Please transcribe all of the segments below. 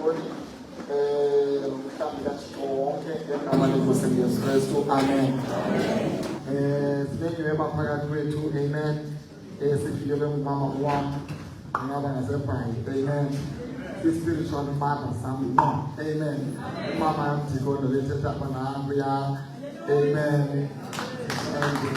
Amen. Thank you, Emma Pagatu, amen. Sifike mama wami ngaba ngaseBhayi, amen. Spiritual mother sami, amen. Mama yamdikono lethetha khona nami ya, amen. Thank you.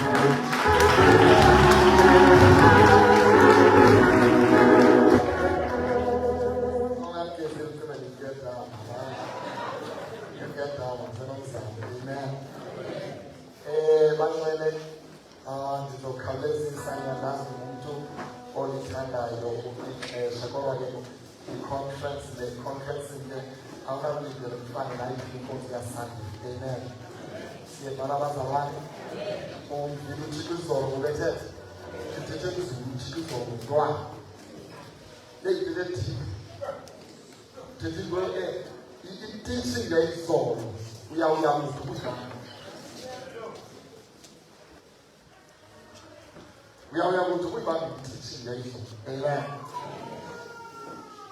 We are going to put back in teaching the issue. Amen.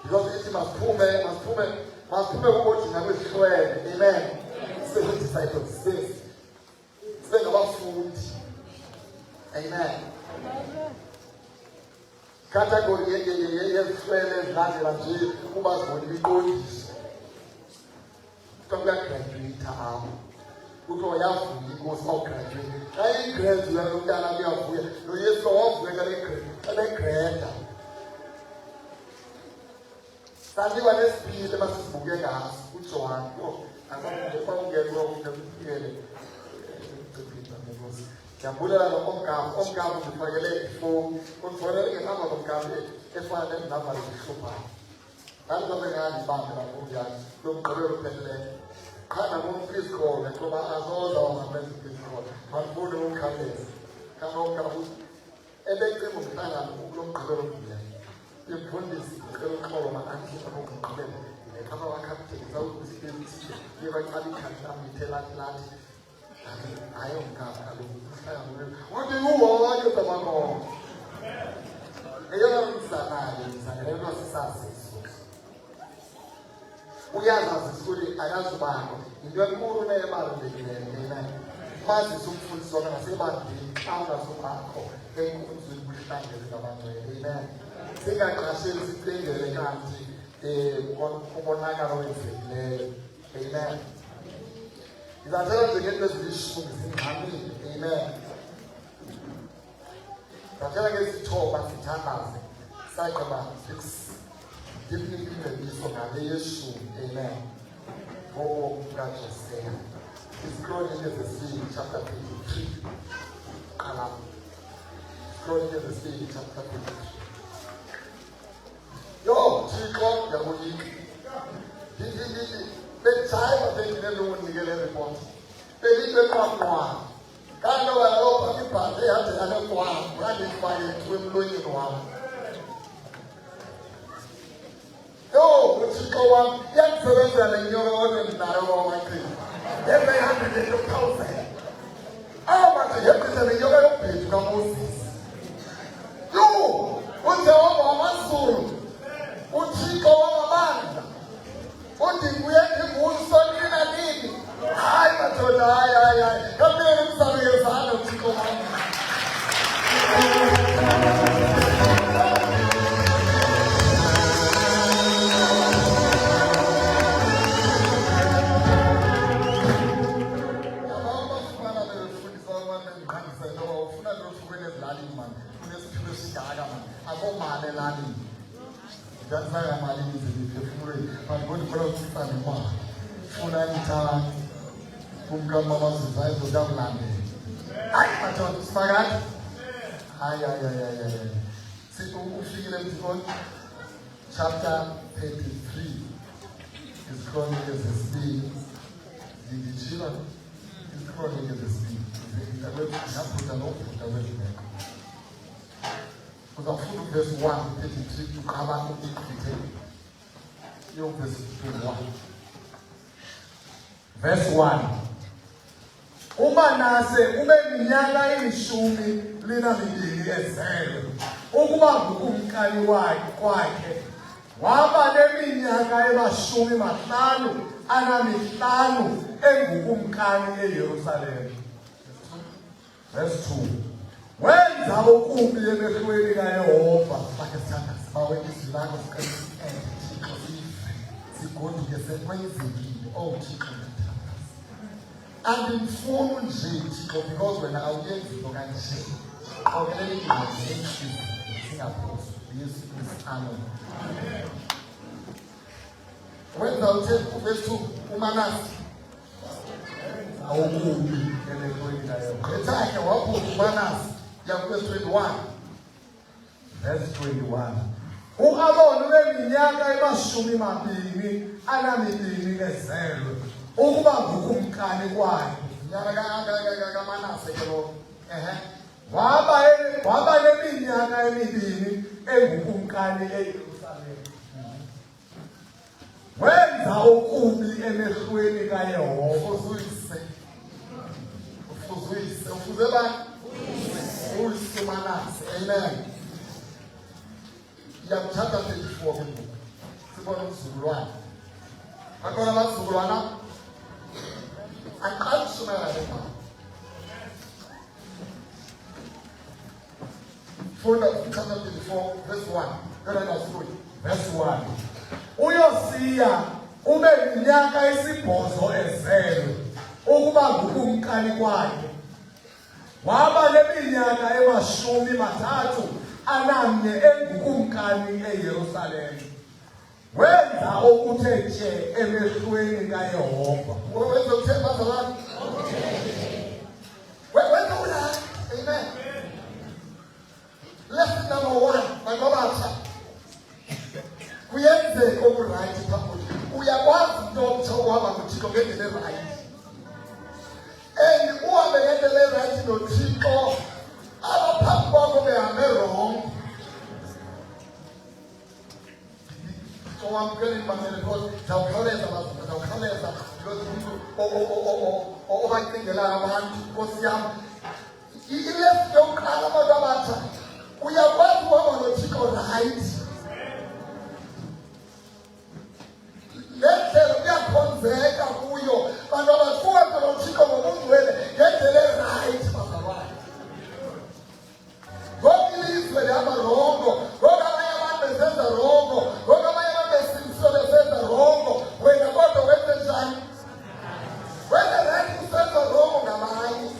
Because it must pull me watching and with swear. Amen. Say what disciples say. Say about food. Amen. Category swear not who must be good. Come back graduate town. Who go out he goes out graduate. I graduate you are gonna be up here. No yes go off we're gonna create. Sandy was a speed the must be getting us, which one? I'm going to get wrong with the Jambula on cam to forget for a number of cam if I let number of super. I'm not going to bank don't go to I won't please call and come as all our messages please call. My food won't come in. Come on, and then come on, and won't go to you put this little call on auntie from them. They come our captain, so you are coming and tell us that I am God. What do you want? You come on. We are not school. I am the man. In your moon, amen. Mass is full song and I say, but the town of Marco, they could be standing in the amen. Sing I can say, sing the country, one amen. If I tell to get this amen. I tell against the top of the Tanas, Cyclone 6. Definitely the list of Adayesu, amen. Oh, gracious say. It's growing in the sea, chapter 23. Growing in the sea, chapter 23. Yo, Chico, the week. The time of the one to get a report. They didn't come one. Can't know what I open the party at another one, running by it to him doing one. No, but you go on, young Serenza and your own and narrow my cream. Every 100 in how much you have to tell me you're going to pay to come on this? You, what's the one soul? What's she go on a man? What did we have to move something again? I'm not to die. Come here and tell me your son of Chico. That's why I'm a little but good for us and one. Funani time, Punga Mama Society to Dublin. I don't spaghetti. Ay. See, who figure them to go? Chapter 33 is chronic as a speed. The children is chronic as a speed. The way we have put an open the way we make. Because of verse 1, 33 to cover the verse 1. Verse 1. Umanase ubeminyaka ishumi lina mibili ezelwe ukuba ngumkali wakhe waba neminyaka emashumi mahlanu anamihlanu engukumkani eYerusalem. Verse 2. Wenza okubi emehlweni kaYehova. Bawelizwi lakho Thixo sigoduke sekwenzekile Thixo andifuni nje Thixo because wena awuyenzi into kanje qokelela incwadi enhliziyweni singaphoswa Yesu Kristu amen. Wenza verse 2 uManase okubi emehlweni kaYehova. ethakhe waphuma uManase verse 21. Verse 21. U-Amoni weminyaka emashumi mabini anamibini ezelwe ukuba ngukumkani kwakhe. kaManase ke lo waba neminyaka emibini engukumkani eYerusalem. Wenza okubi emehlweni kaYehova. ufuze bani uyise Manase. Amen. Chapter 34 kwinto sibona umzukulwana akona abazukulwana aqala ukushumayela le mali. Funda chapter 34 verse 1. Verse 1. uYosiya ube minyaka esibhozo ezelwe ukuba ngukumkani kwakhe. Waba neminyaka emashumi mathathu anamne engukumkani eYerusalem. Wenza okuthe nje emehlweni kaYehova. Wenza ukuthe bazalwane. Wenza ula. Amen. Lesson number 1. Bangabatha. Kuyenzeka okuright phakathi. Uyakwazi into okuhamba noThixo ngendlela right. And uhambe ngendlela right noThixo. Abaphambi kwakho behambe wrong. Wamkele ibambele because zawukhawuleza zawukhawuleza because umuntu obacingela abantu Nkosi yami. Ilesi yokuqala abantu abatsha uyakwazi ukuhamba noThixo right. Lendlela kuyakhonzeka kuyo bantu abasuka noThixo ngokungcwele ngendlela right bazalwane. Ngoba ilizwe lihamba rongo, ngoba abanye abantu besenza rongo, ngoba abanye abantu besinziswa besenza rongo, wena kodwa wenze njani? Wena right usenza rongo ngamanye.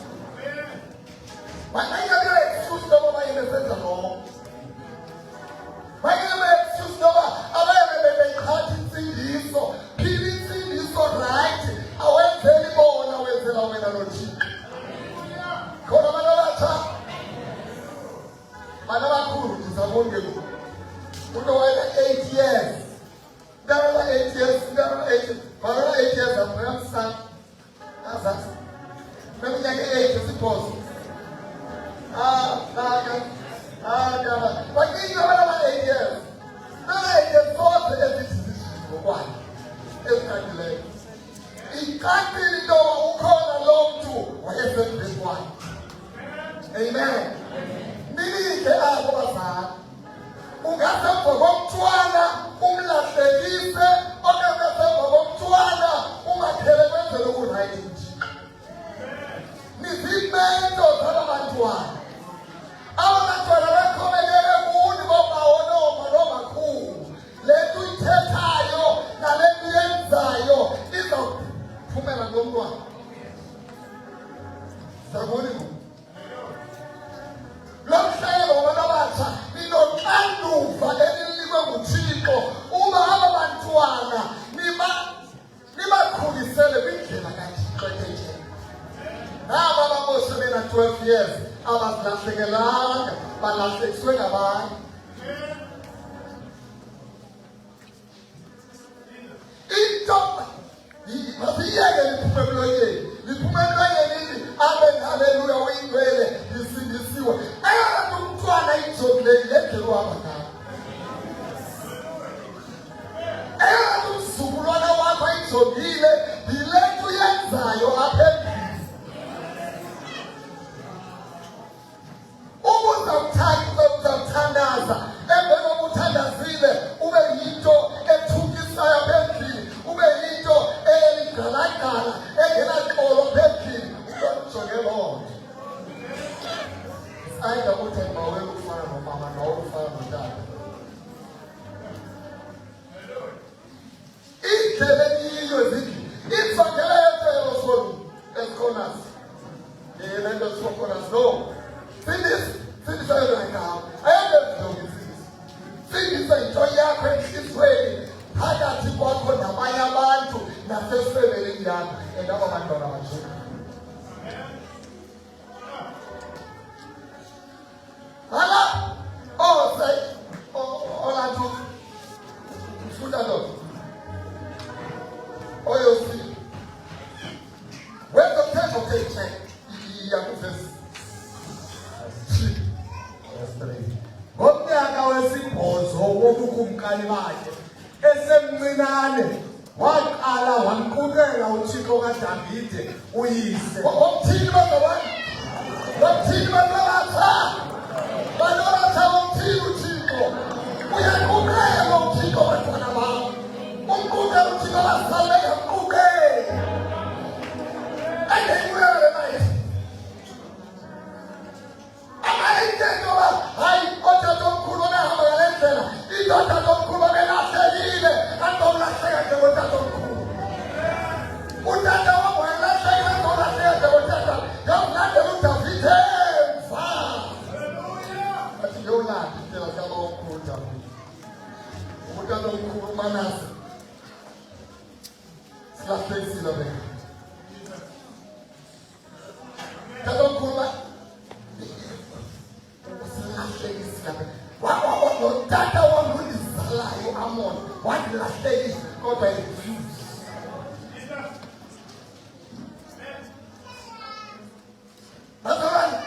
Manje excuse noma abanye besenza rongo. Manje excuse noma abanye bebeqhatha insindiso, phila insindiso right, awenzeli bona wenzela wena noThixo. Khona abantu abatsha Mana bakhulu ngizabonge lo. Uno wayela 8 years. Ndabala 8 years, ndabala 8 years. Bala 8 years aphamsa. Azathi. Neminyaka 8 siphoso. Ndaba. Bakinga bala 8 years. Na 8 years sonke ezithizishini ngokwani. Ezikhandileyo. Ikanti into ukhona lo mntu wayesemphezwane. Amen. Nilike abo bazali. Ungasemva komntwana umlahlekise, ongasemva komntwana ungaphele kwenzele ukuright uThixo. Nizimento zabantwana. Abantwana bakhomekele kuni ngobawo noma nomakhulu. Lethu ithethayo nalethu yenzayo izophumela ngomntwana. Zabona Lomhlelo wabantu abatsha linoxanduva elinikwe nguThixo uma aba bantwana nibakhulisele kwindlela kaThixo. Naba abamoshe bena 12 years abazilahlekelanga balahlekiswe ngabantu. Into masiyeke liphume emlonyeni. Liphume emlonyeni amen haleluya uyingcwele lisindisiwe. Ayona umntwana ijobile lendlela uhamba ngayo. Ayona umzukulwana wakho ijobile yilethu yenzayo apha endlini. Uzawuthandaza emveni kokuthandazile ube yinto nasesebeleni yakho endaba abantwana abajika. Hala, say, Olanto, Fundador. You see. When the temple takes check, ngomnyaka wesibhozo wobukumkani bakhe esemncinane waqala wamqukela uThixo kaDavide uyise. Wamthini bazalwane? Wamthini bazalatha? Bazalatha wamthini uThixo? Uyaqukela uThixo bantwana bami. Umqukela uThixo basaleka umqukela. Angekuyele manje. Hayi otatomkhulu obehamba ngale ndlela indodatomkhulu obelahlekile andolahleka njengotatomkhulu. Utata wabo wayelahlekile andolahleka njengotata yawulandela uDavide emva. Athi ngiyolanda indlela kabomkhulu Davide. Utatomkhulu uManase silahlekisile bena. Tatomkhulu Tata wangu izalayo Amon wadilahlekisa kodwa refuse. Bazalwane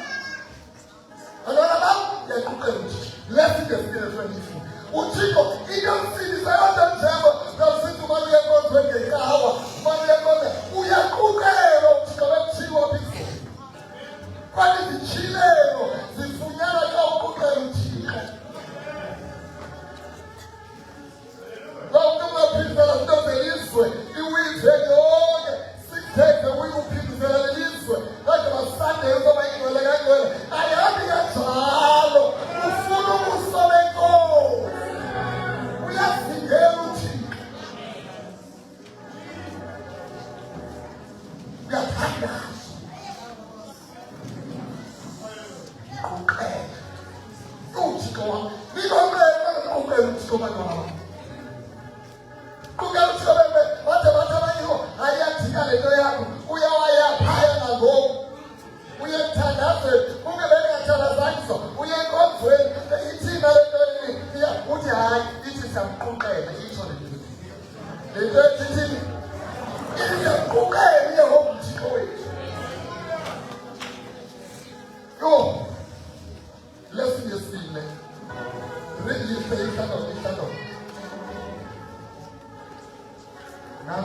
bam yakuqenje lesithi esifundisa uThixo iyomsindisa yonke njebo ngosithi umaluye kodwa ngekawa umaluye kodwa uyaqukela uThixo bekuthiwa bizweni kwani zichilelo zifunyana xa uqukela uThixo. Phindisela sintozelizwe iwizwe yonke sikuthethe uyiphindisela lelizwe kade basandele ukuba ingcwele kangcwele ayihambi kanjalo ufuna ubuso benkosi uyazingela uThixo uyathandaza uqukela uThixo wami nginomele uqukela uThixo bantwana bami.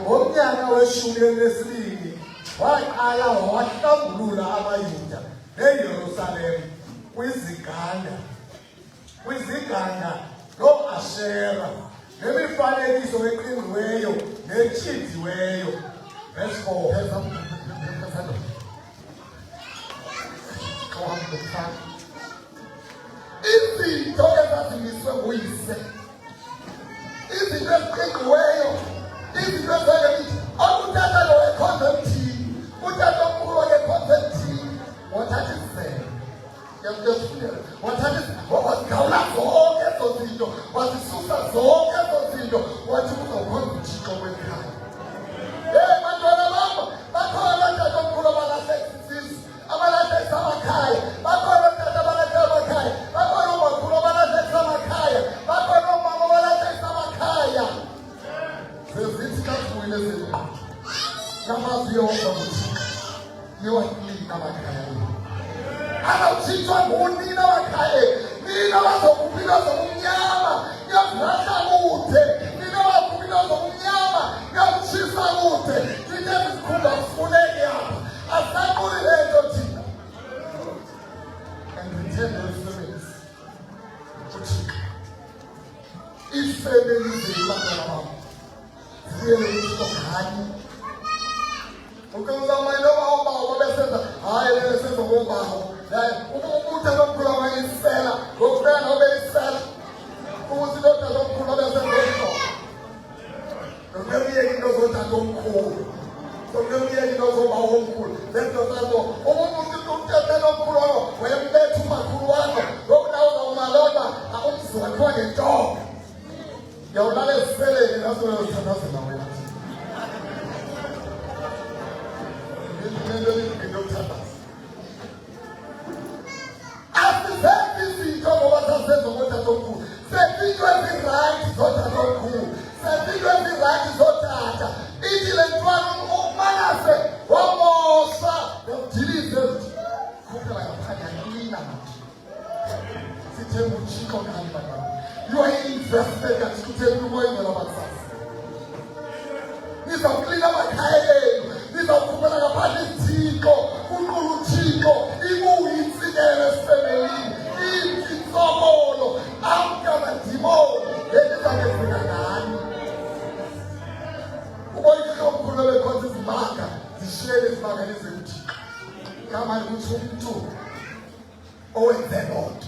Ngomnyaka weshumi lesibili waqala wahlambulula abaYuda neYerusalem kwiziganga no-Ashera nemifanekiso eqingqiweyo netshinziweyo. Verse 4. Izinto ezazimiswe nguyise, izinto eziqingqiweyo, izinto ezengezithi okutata lo ekhonza emthini, utata omkhulu wayekhonza emthini, wathatha isizelo. Wathatha wazigawula zonke ezo zinto, wazisusa zonke ezo zinto, wathi uzokhonza uThixo kwekhaya. Bantwana bam, bakhona otata omkhulu abalahlekisa isizwe, abalahlekisa amakhaya, bakhona otata abalahlekisa amakhaya, bakhona omakhulu abalahlekisa amakhaya, bakhona omama abalahlekisa amakhaya. Sezithi kakhulu ezinto namazwi yehova kuThixo niwaklina amakhaya yenu. Abawuthixwa ngunina amakhaya, nina bazokuphila zobumnyama ngiyazilahla kude, nina bazokuphila zobumnyama ngiyamtshisa kude, thina ezikhumba kufuneki apha asaquli lento thina. And return those families kuThixo. Ifemeli zenu bantwana bam ziyele uThixo ngani. Ukuzama bawo besenza hayi besenza ngobawo umuntu omkhulu wayisela ngokufana obeyisela ukuthi lokho omkhulu obesenza ngeke into zothatha omkhulu ngeke into zoba omkhulu lento zazo umuntu uthethe omkhulu wayembetha umakhulu wakho lokunawo umalona umzi wakho ngentonga yawulala esiseleni naso uyothandaza nawe into into uthandaza. Asizenzi izinto ngoba sasenza ngotatomkhulu. Sezintwe ezirayithi zotatomkhulu. Sezintwe ezirayithi zotata. Ithi le ntwana uManase wamosha yamdilize kuphela ngaphandle yaklina manje. Sithe uThixo ngani bantwana. You are invested asikutheni umoya ngelabasazi. Nizawuklina amakhaya enu. Nizawukhupela ngaphandle izithixo. Unqula uThixo. Ibuyinsikelo esifemelini. Insobolo. Amkamadimoni. Yetizakefika ngani. Uboyihlobo bekhonza izimanga. Zishiyele izimanga nezekuthixo. Kama ukuthi umuntu owenze lonto.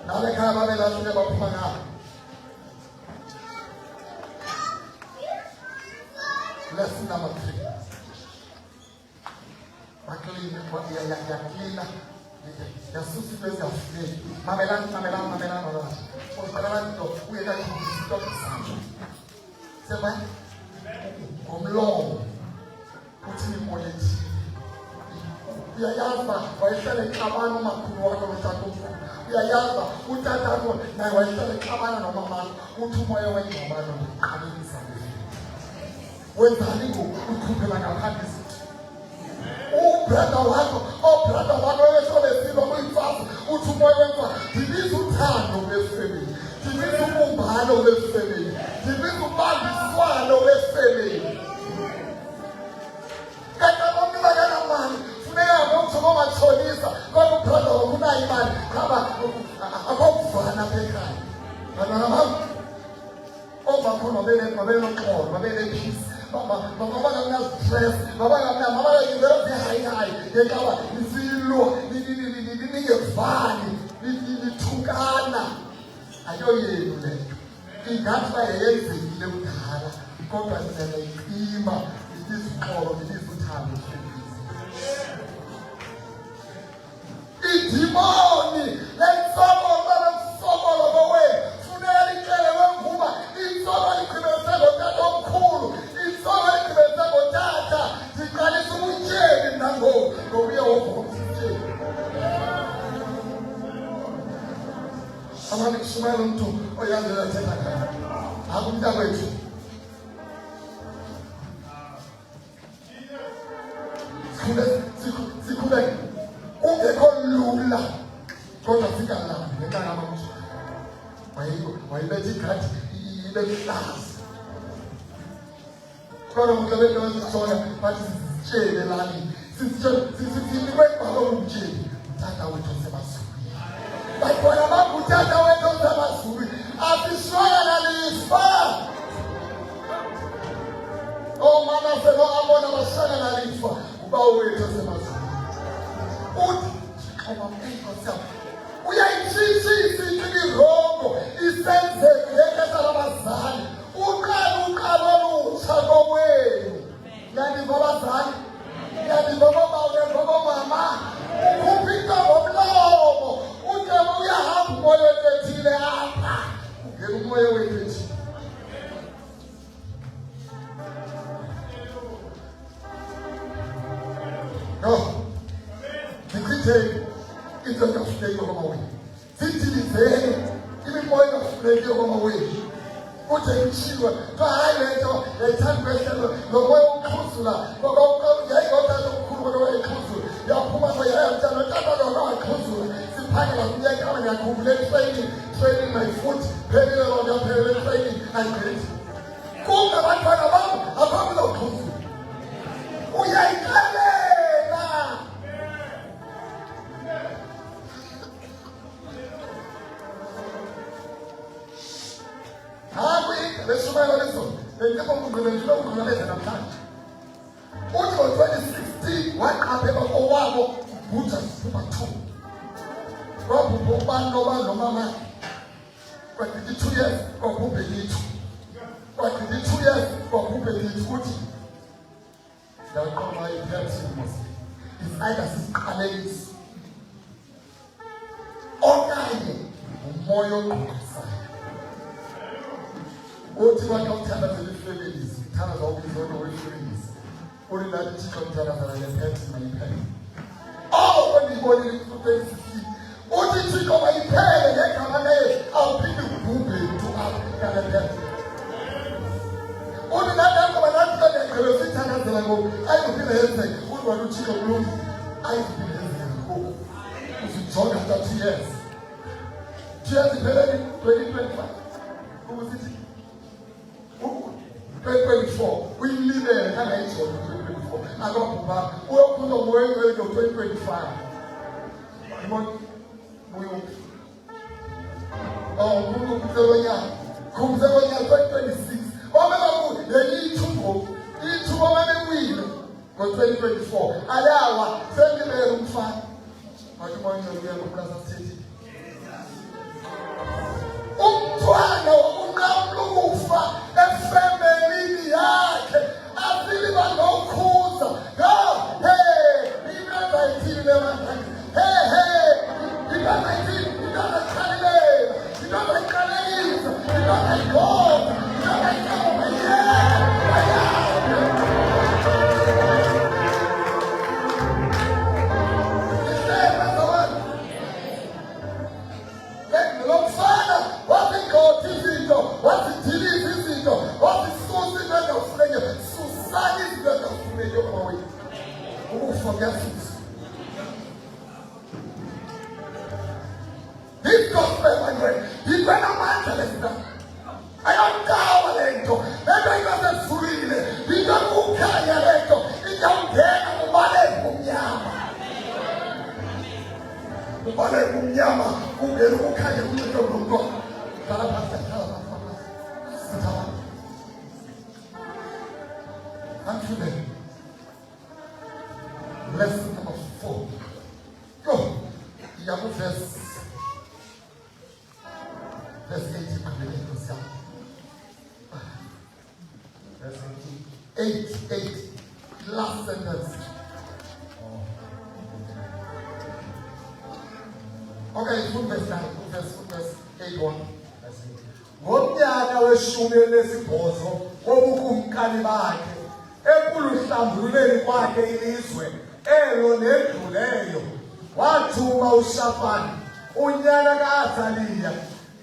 Nale khaya babelahlule baphuma ngapha. Lesson number 3. Maklina, yaklina. Yasusi pesa yafike. Mamelana. Oqala nto uyeka stop sanje. Sema ngomlomo. Uthi imoleti. Uyayaza wayehlala eXabana umakhulu wakhe lotatomkhulu. Uyayaza utatakho naye wayehlala eXabana nomama. Uthi umoya wengcabano uqalisa. Wenzani ngoku ukhuphela ngaphandle izinto. Brother wakho webesobesilo kuyimfazi uthi umoya wenza ndibiza uthando lwefemeli. Ndibiza ubumbano lwefemeli. Ndibiza ubambiswano lwefemeli. Kanti abantu bakanamali funeka ngokuthi ongatshonisa kodwa ubrother wakho unayo imali ngaba akokuvana apha ekhaya. Bantwana bam ovakhona babenoxolo babene-peace. Baba stress, Baba high, they cover the zero, the valley, the tukana. I know you that's why I say the Utara, because I said it is called, it is Utara. It's demoni, let's someone away. Funeri Kelewan Puma, it's somebody could have said that I'm cool. Somebody could have said, Tata, the Kalisu Jade in Nango, go be over. Somebody smile on two, or you're the Tata. I'm the way to. Sikule, they call Lula. Go to Fikala, the Kanamus. Why you let it cut, you let it last. But it's jail, Lani. Since you went for home, jail, Tata went to Samasuri. But when I'm up with Tata went to Samasuri, I'll be strong and it's far. Oh, Mama said, no, I'm one of a son and I live for. Bow away to Samasuri. Oh, come on, make yourself. We are in GC to the wrong. He sends the Lekata Ramazan. Ukalo Sagowe. Yadi Baba San. Yadi Baba Mama. Upika Bobo. Ukamuya have more than the Apa. Get away with it. No. The critic is a mistake of my way. Since it is there, even more of a mistake of my way. Uthemshiwe bahayiletho yayithandweselo lomoya ukhuzula ngoba yayigota lokukhulu kodwa ikhuzula yaphuma kwayamtana tata lona ikhuzula siphakela kunyaka kama ngiyakhumbula training my foot phela lona phela training and great kumbe abantwana bami aphambi lokhuzula uyayikalela let's remember this one. The people who will know who are in the plan. What was 2016? One paper for one who just put a two. Rob no mama. What did 2 years or who paid 2? What did 2 years or who paid 40? That come by person must be. It's either his colleagues or moral. What do I not tell us? families, thana zawubizono we-families. Uri la Thixo ngithandazana nephethe mayiphele. Oh, ndiyibonile ku-26. Uthi Thixo mayiphele ngegama laye awuphinde ubhubhe mntu apho ngale phethe. Uthi nalapho banathi ngicela sithandazela ngoku ayiphinde yenzeke. Uthi wena uThixo kulungi ayiphinde yenzeke ngoku. Uzijonga after 2 years. 2 years iphelele 2025. Ukusithi 2024 uyilibele kangayijona 2024 akabhubha uyokhula ngowe 2025 yibona buyo umuntu kuzelonyaka 2026 babebabuye lelithubo babewile ngo-2024 alawa sendibele umfana wathi manje kumkasa sithi umntwana wokunqamla ukufa efemelini yakhe asiliba nokhuza inazayithini lebantu inazayithini inazayikhaleleza inazayikhalelisa inazayigona This gospel, my friend, he's going to mantle it. I don't cover lento. Lento ingase fulile. Ingaku ukhanya lento. Ingangena ubale kumnyama. Ubale kumnyama. Ungena ukukhanya kunto lokho. Kala phasa. Sithawa. Until then. Lesson number 4. Go. Yamu verse 18. Verse 8. Last sentence. Okay, full verse 9. Verse 8. Ngomnyaka weshumi lesibhozo wobukumkani bakhe ekuluhlambululeni kwakhe ilizwe elo nedluleyo wathuma uShafani unyana kaAthaliya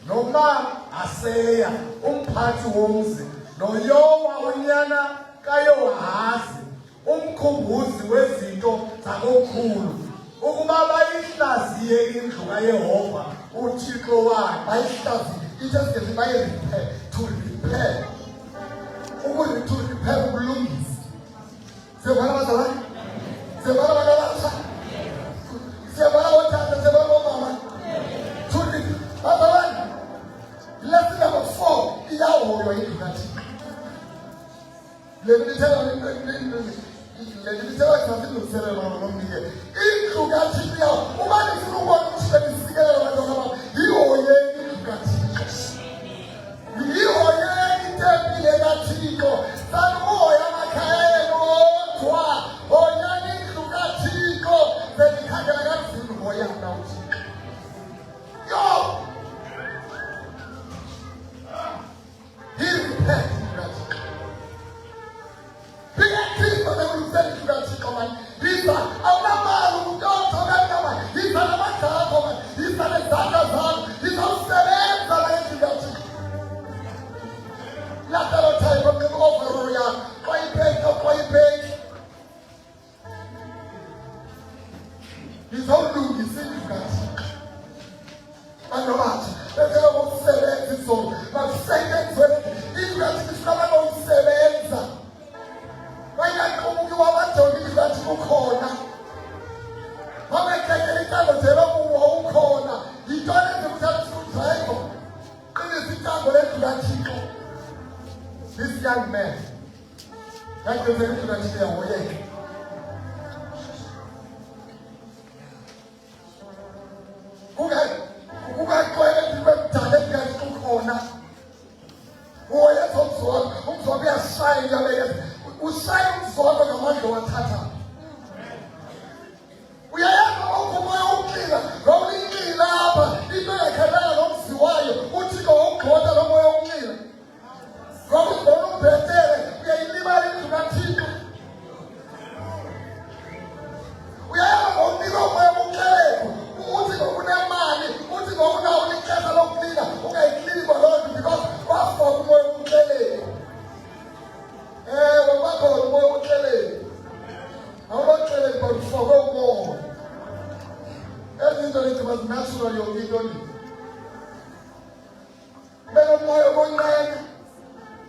noMaaseya umphathi womzi noYowa unyana kaYowahazi umkhumbuzi wezinto zakomkhulu ukuba bayihlaziye indlu kaYehova uThixo wakhe Bayihlaziye. It just gets by repair. To repair. To repair ukulungisa. Siyabona bazalwane? Siyabona abasha? Siyabona othatha, siyabona omama? To repair. Bazalwane? Lesson number 4. Iyahoywa indlu kaThixo. Lelithela sasilungiselela nomnike. Indlu kaThixo yawo. Uma nifuna ukubona ukuthi nisikelela abantwana babo, ihoye indlu kaThixo. Ihoye itempile kaThixo. Sanuhoya amakhaya enu odwa. Hoyani indlu kaThixo. Senikhangela kanzima uhoyana uThixo. Yo! He repaired indlu kaThixo. People that will send you that command. These are our who don't talk. These are our command. These are the Zakazan. These are seven that you got. Not that type of them over here. Quite big. He's all new. He's in you got. I know that. Let's go seven. So, but second, you got to discover about seven. Wayakuwa watu wati kukhona wamekekela itango zelabuwa ukhona yitona zimuthatha uthayiko qinisitango lethu kaThixo. This young man yakwenzela into kaThixo yahoyeka. Kukaxwele kwemdala kaThixo ukhona uhoyeka umzwa uyashaya yabeka ushaye umzwalo ngamandla wathatha. Uyayenza ukumoya uqila ngawuliqila apha into engakhalanga nomzi wayo uThixo wawugxotha lo moya uqila. Ngawuzibona umphethe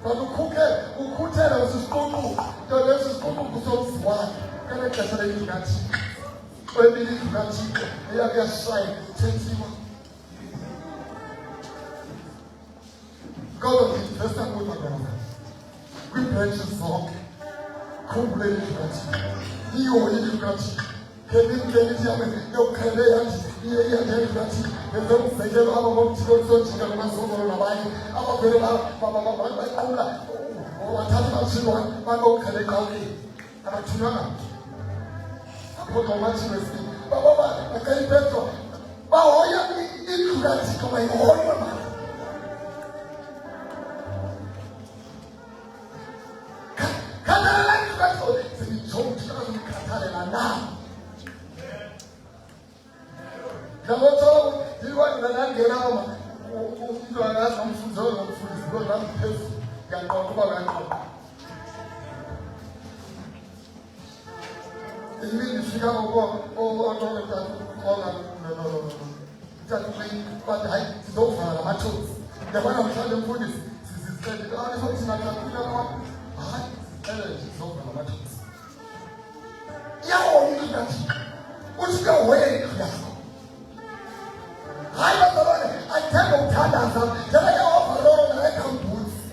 but ukhuthela usisiququ nto leso siququ kusomzi wakhe kale xesha lendlu kaThixo kwemini indlu kaThixo eyake yashaya thethiwa because of the investment kwemagama kwii-branches zonke khumbule indlu kaThixo iyo indlu kaThixo ngelithi yami yokukhele yathi iyendlu kaThixo yenze umzekelo aba bomthiko olisonjika nomazongolo nabanye abavele baqula wathatha abatshilwa banokukhele eqawukeni abathunanga apho ngomathi wesibili bakayipetro bahoya indlu kaThixo bayihoya mani khathalela indlu kaThixo senijonge ukukhathalela na Nabotho, dilwa nangena mama. Umuntu akazi umfundi ozomfundisa lo nami phezulu. Ngiyaqoqa kuba ngaqoqa. Imini fika ngoba onoleta khona no. Thathi bathi hayi sizovala amathosi. Ngiyabona mhlawumbe umfundisi sizicela ukuthi futhi nakuphila kwa. Hayi, sizovala amathosi. Yawo ngikathi. Uthi kawe yakho. Hayi bazalwane ayithanda ukuthandaza njengake overall nakakhambutsi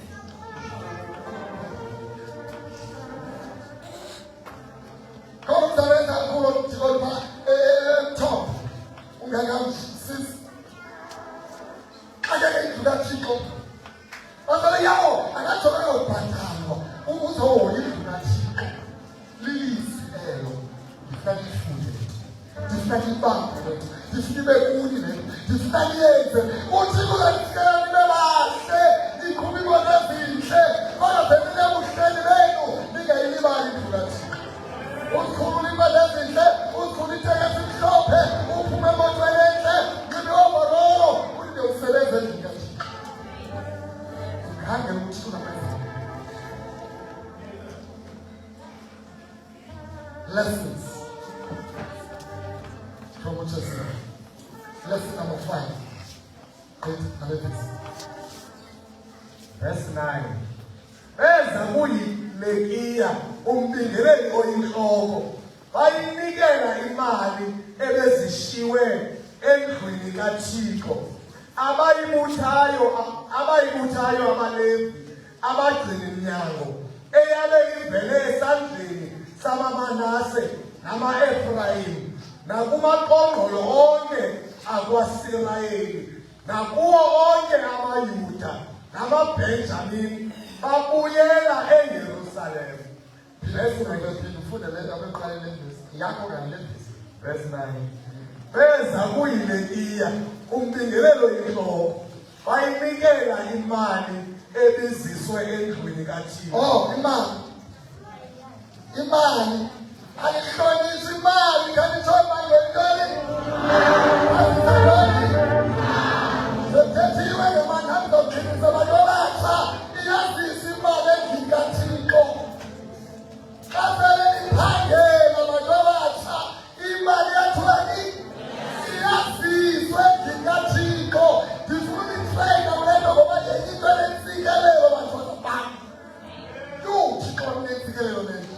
khona umzabenza kulo tikolpa top ungakamsisi akeke indlu kaThixo bazalwane yawo akajoka yobhatalwa uzohoya indlu kaThixo lilisi elo ndifuna lifunde ndifuna libambe difike kuni le difike yenze uthi kuzasikela nibe bahle ikhumi bona ezinhle bangavele ubuhleli benu ningayilibali indlu kaThixo ukhulula imali ezinhle ukhulula itheke esimhlophe uphume emotweni enhle ngibe overall ulinde usebenze endlini kaThixo ukhangela ukuthi unamenza lessons from what you see. Lesson number 5. Verse 9. Beza kuyilekiya umbingeleli oyinhloko bayinikela imali ebezishiwe endlwini kaThixo abayibuthayo abaLevi abagcina iminyango eyabe ivele esandleni samaManase nama-Efrayimi nakumaqongqolo onke akwaSirayeli nakuwo onke amaYuda namaBenjamini babuyela eYerusalema. Verse 9. Beza kuyilekiya umbingelelo yinhloko bayinikela imali ebiziswe endlwini kaThixo. Oh, imali ayihlonishwa imali kanithola manje ngani sethethiwe ngemandla ophilisa abantu abatsha iyazisa imali endlini kaThixo kasele iphangela abantu abatsha imali yathulani iyaziswa endlini kaThixo ndifuna itrayina kulento ngoba into enentsikelelo bantwana bam Thixo unentsikelelo lento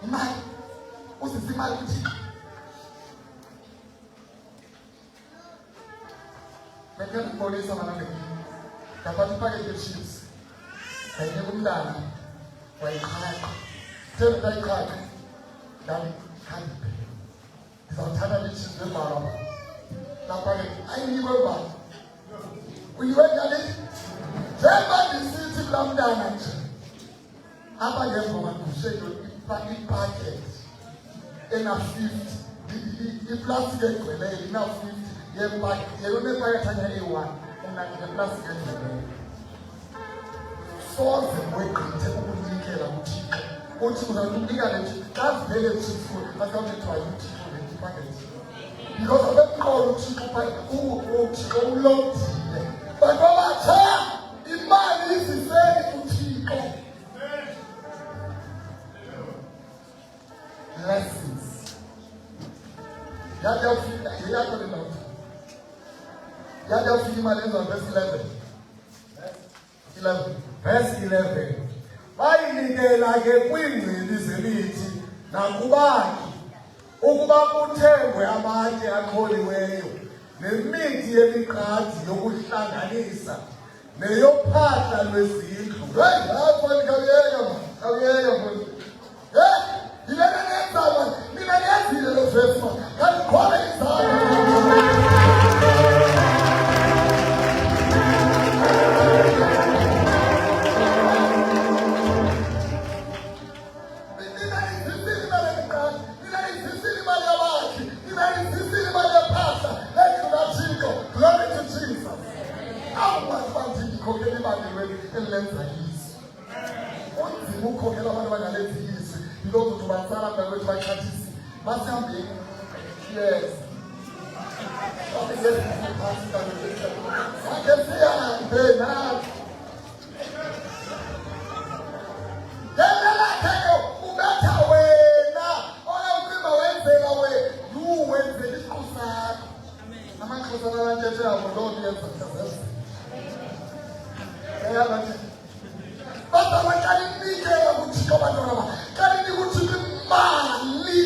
imali usisi imali kuthi bengeke ngibonisa manje ngaphathi iphakethe chips kanye kumntana wayikhaka themba tayikhaka ngani khambe ngizawuthatha le-chips lemara lapha ke ayinikwe bani uyiwenza le njengoba ndisithi kulaa mntana nje apha ngemva kwagusheyo ipacket ena-50 iplastiki egcweleyo ina-50 yenepacket anya eyi-1 ngeplastiki egcweleyo soze wegqithe ukunikela kuThixo uthi uzawunikela nje xa zivele Thixo azawuthiwa uThixo le-packet because abemqolo uThixo ulondile bantu abatsha imali iziseni kuThixo. Lessons Yade ufika yeyakho le ndoda. Yade ufika imali enza verse 11. 11. Verse 11. Bayinikela ke kwingcibi zemithi nakubakhi ukuba kuthengwe amatye aqholiweyo nemithi yemiqathi yokuhlanganisa neyophahla lwezindlu. Lapho nikawuyeka mfowethu. Yilena nenzaba mina ngiyazile lo verse man. Kanti khona izaba. Ukhokhela abantu abangalenzi izwi yilokho tubatsala mntakwethu bakhathisi basihambeni. Yes. Ake sihambe nathi. Yena lakheyo ubetha wena oyakucima wenzela wenzela isiqu sakho. Amaxhosa nabantethe yabo lonto yenza kazenza. Eyabathi baba bakali nikela kuthixo abantwana ba kali nikuthixo imali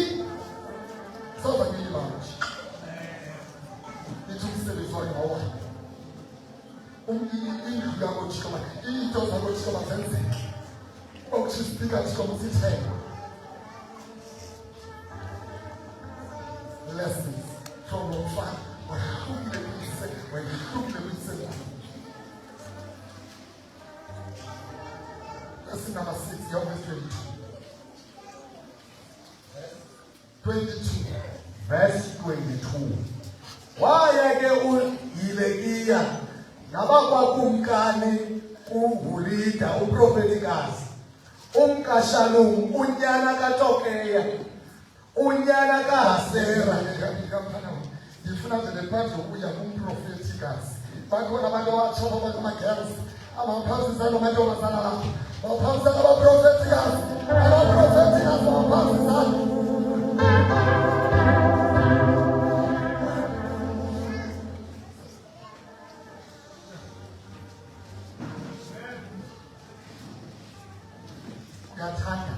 soba ngiyibanje nithi umsebenzi wakhe wawa indlu yakho thixo ba into zakho thixo ba zenzeke okuthi sipika thixo musithenge lessons from your father when you took the reason. Lesson number 6, your verse 22. Verse 22. Waye ke uHilekiya nabakwakumkani uHulida uprofetikazi umkaShalum unyana kaTokeya unyana kaHasera. Ngifuna nje lephandle ukuya kumprofetikazi bakhona abantu abatshoba bakamagerisi abaphazisa nomantombazana lapho baphazisa abaprofetikazi baphazisa. Uyathanda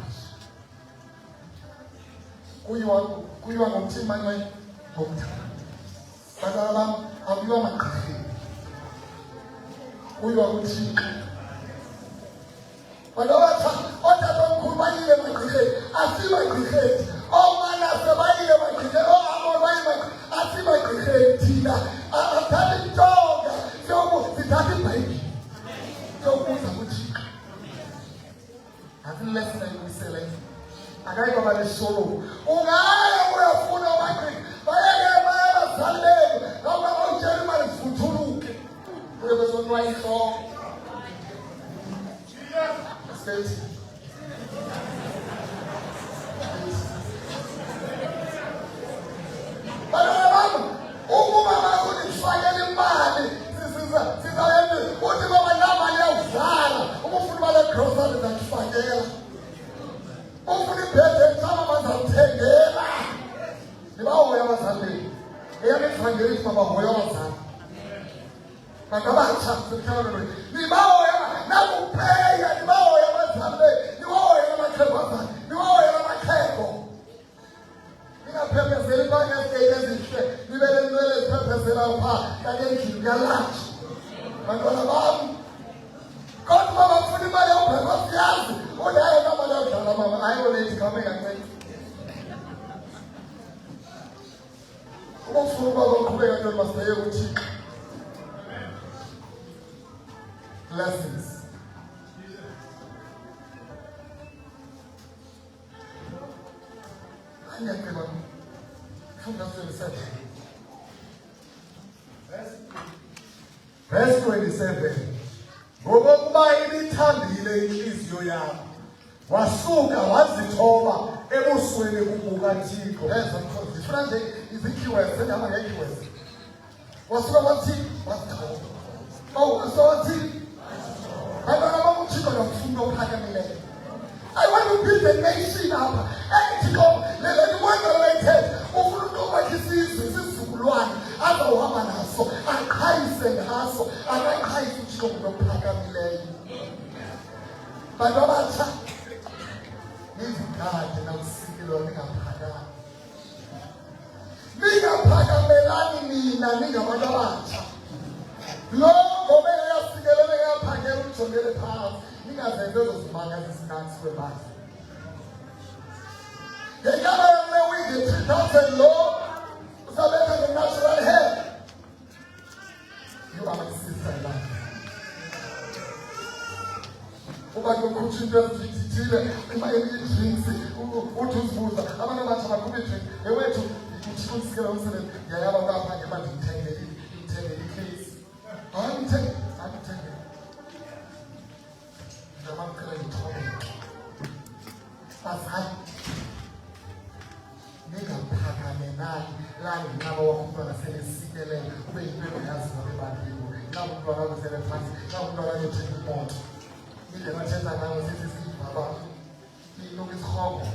kuyiwa ngomthimba ngomthanda bantwana bam akuyiwa magqirheni kuyiwa kuthixo. Bantwana ootatomkhulu bayile emagqirheni asimagqirheni, oomanase bayile emagqirheni, ooamoni bayile asimagqirheni. Thina athatha intonga sithatha ibhayibhile siyobuza kuthixo. Akulesina yokuyisela akayi baba lesolo ungaya uyafuna amagqirha bayeke bayabazali benu ngoba bawutshela imali zivuthuluke kuye bezonwa ihloko. Bantwana bam, ukuba bakunifakela imali sizawuyenza uthi baba namali yawudlala umufuna imali egrosari zakufakela ufuna ibhede encama bazawuthengela. Nibahoya abazali benu eyamevangelizi babahoya abazali bantu abatsha sekhawulweni nibahoya nakupeya nibahoya abazali benu nibahoya namaxhego azali nibahoya namaxhego. Ningaphemphezeli ibangesikeyile ezihle nibe nenwele eziphephezelayo phaa kanti endlini kuyalatha. Bantwana bam kodwa uba bafuna imali yobhekwa siyazi unayo namali yodlala mama ayiyolethi khame kancedi. Ubufuna uba baqhubeka ntoni masibeye kuthixo. Blessings. Angiyaqeba funda 27. Verse 27. Ngokokuba ibithambile inhliziyo yakho wasuka wazithoba ebusweni kubukaThixo. Zifuna nje izikhiwezi engama ngekhiwezi wasuka wathi wazithoba wathi bantwana bam uThixo nomfundo ophakamileyo. I want to build a nation apha. Thixo le nto wenza le thethe ufuna umuntu obakhe isizwe asho ngokuphakamileyo. Bantu abatsha nizigade nakusikilwa ningaphakami. Ningaphakamelani nina ningabantu abatsha. Lo ngoba eyasikelela eyaphakela umjongele phansi. Ningazenze ezo zimanga ezisinansi kwebandla. Ngekaba yomewindi 3,000 lo uzabetha nge-natural hair. You are my sister in life. Uba kukhutshwa into ezithile i-drinks uthi uzibuza abantu abatsha baqhuba i-drink ewethu uthixo usikela umsebenzi yayaba kwapha ke manje ngithenge i-case angithenge ndabamkela ngithobe bazali ningaphakamenani lani nabo wabantwana selesikelela ube yinto engayazi zabebantwini nabo umntwana abesele phansi nabo umntwana ayothenga imoto ile bathetha ngayo sithi siyibaba ilokhu isihogo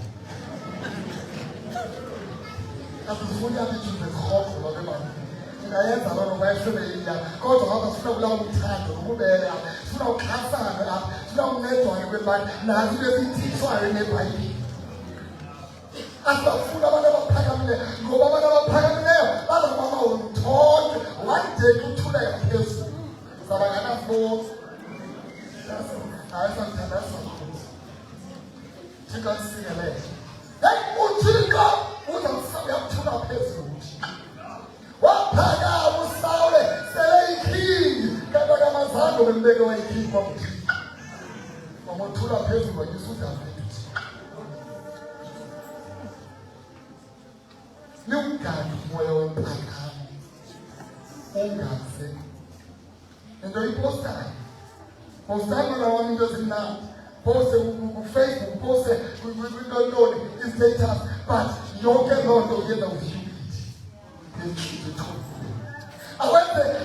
asifuni abithuze isihogo babebantwini ingayenza loo nto bayesebeyila kodwa ngaba sifuna kulawo umthando nokubela sifuna uxhasana lapha sifuna uncedwane kwebani nazi into esiyithixwayo nebhayibhile. Asifuna abantu abaphakamileyo ngoba abantu abaphakamileyo bazokuba mawuthonke one day kuthuleka phezulu zaba nganafoni hayi sangithandaza kakhulu thixo asisingelele uthixo uyakuthula phezulu waphakama usawule sele ikhindi kanti akamazange bembeke wayikhindi kwakuthixo wamothula phezulu wanyisa uDavide. Niungane umoya wemphakamo ungaze into ipostayo postana lawa into ezimnandi poste ku-Facebook poste kwintoni i-status but yonke loo nto uyenza with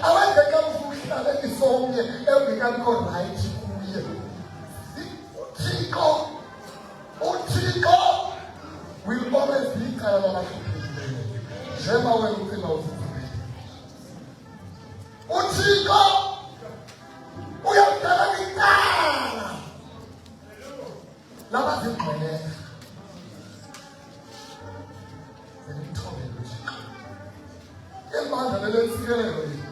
awenze kamuhlala isonke engekabikho right kuye uthixo will always be icala labahluphekileyo njeba wena ucima uzizibele uthixo uyakudala icala labazingqwelela zenimthobele uthixo ibandla lelentsikelelo yini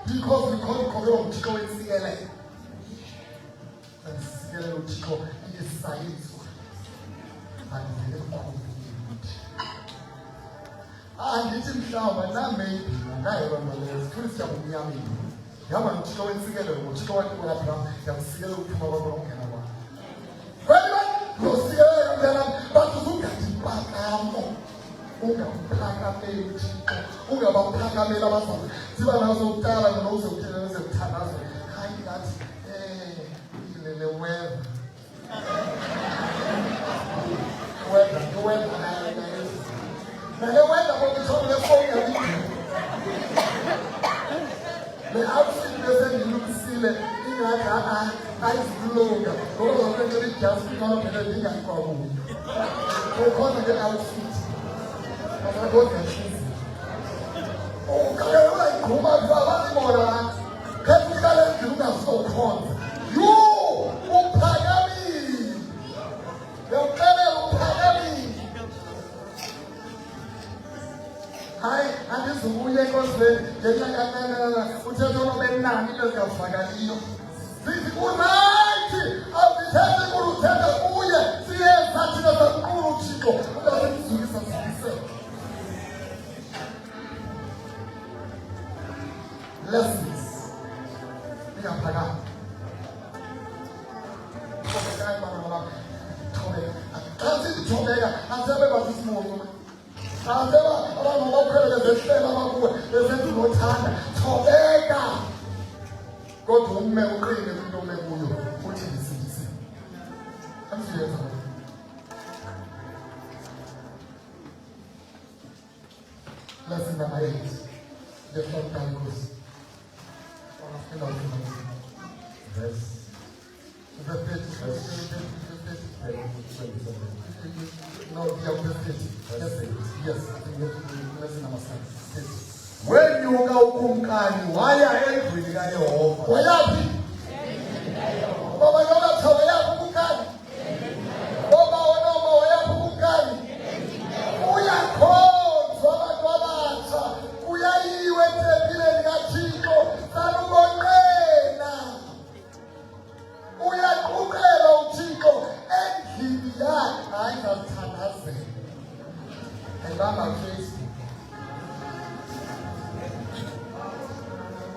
because likhokhelwa uthixo wentsikelelo entsikelelo uthixo iyesayizwa andivele mkhulu andithi mhlawumbi namaybe nayo loo nto leyo sifuna siyabumnyameni ngihamba nothixo wentsikelelo ngothixo wathi kwapha ndiyakusikelela ukuphuma kwakho nokungena kwakho kweliba losikelela kamntanam but uzungadi mpakamo ungaphakameli uthixo ungabaphakameli abazali ziba nazo kuqala nozekuthandaza hayi ngathi le weather wenda kokuthola phone le outfit besengilukisile ingathi ayizilunga ngoba zonke lijasi ikona lingakwabuyo kukhona ke outfit akakodwa hliziyo ukalelwa igquma abazibona khefika lendlu ungasokhonza uphakamile uyawuxelela uphakamile hayi andizukuye enkonzweni ngenxa kananana uthetha nobenani into zingavakaliyo zithi urayithi azithethi kulu uthetha kuye siyenza thina sakuqula uthixo ungasemzukisa zikisele lessons ingaphakami thobeka asebe bazisimunyuma aseba abantu bakhwele bezehlela abakuwe besenza unothanda thobeka kodwa umme uqine kwinto ome kuyo uthi ndisindise amsiyenza lesson number 8 the third time goes verse the 30 no, yes, lesson number 6. When you go kumkani waya endlini likaYehova. Wayaphi? Baba yona wayaphi ukukali? Baba wona wayaphi ukukali? Uyakhonzwa abantu abatsha, kuyayiwe etempileni kaThixo, salubonqena. Uyaqhubela uThixo endlini yakhe, hayi ngazithandazela. Ebamba Facebook.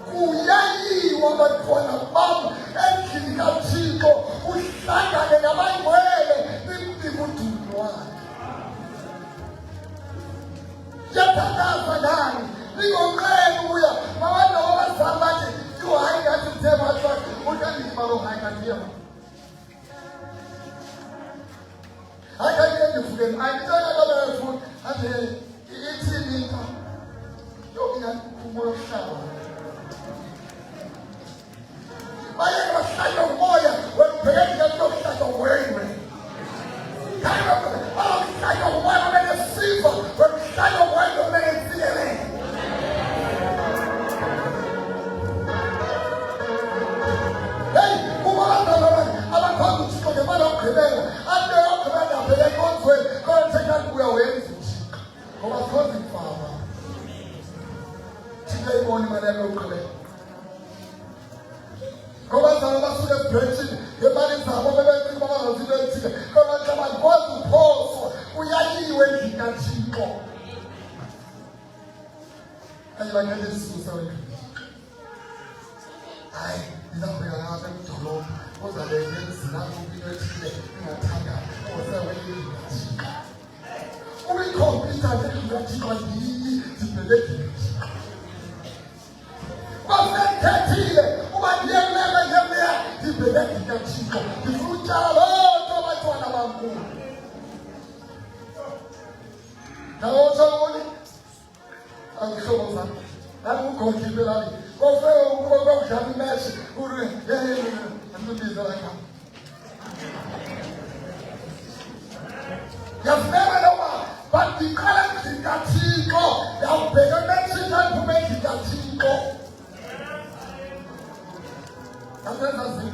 Kuyayiwa abantwana bam endlini kaThixo, uhlangane nabangcwele bimdika udumo wakhe. Yathandaza nani, lingonqeni uya, mabantu abazali bathi, yo hayi ngathi mthemba wathi, ukanima lo hayi ngathemba. Hayi kanti ndifukeni, ayitshela kabefuni, ade ithini into, yo ingakukhumula uhlaba. Baye bahlala umoya, wena ubhekeni kanti yokuhlala wenwe. Kanti bahlala umoya benesifa, wena uhlala wenwe benesiyelele. Hey, kubabantwana abakhona uThixo ngemali yokugqibela, ade yokugqibela abheke enkonzweni, kodwa sengathi uyawenza uThixo. Ngoba sikhonza imfama. Thixo ayibona imali yami yokugqibela. Ngoba zalo basuke ebhrethini ngemali zabo bebenza ukuba bangazinto ezithile, kodwa nje abakwazi uphoswa, uyayiwe endlini kaThixo. Kanye bangeke sisusa wena. Hayi, ngizabheka ngapha edolobha, uzalele izilapho into ethile engathanda, osewendlini kaThixo. Ubikhompyutha endlini kaThixo yini zibheke basekhethile uba ndiyemleka ngemleya ndibheke kaThixo, ndifuna utyala lonke abantwana bamkhulu. Ndawotshoni angihlobo zam andikukhokhipe lali kokudlala imeshi andibiza lakha. Yafuneka loba bandiqala endlini kaThixo, yawubheka emeshini andiphume endlini kaThixo. Angazazi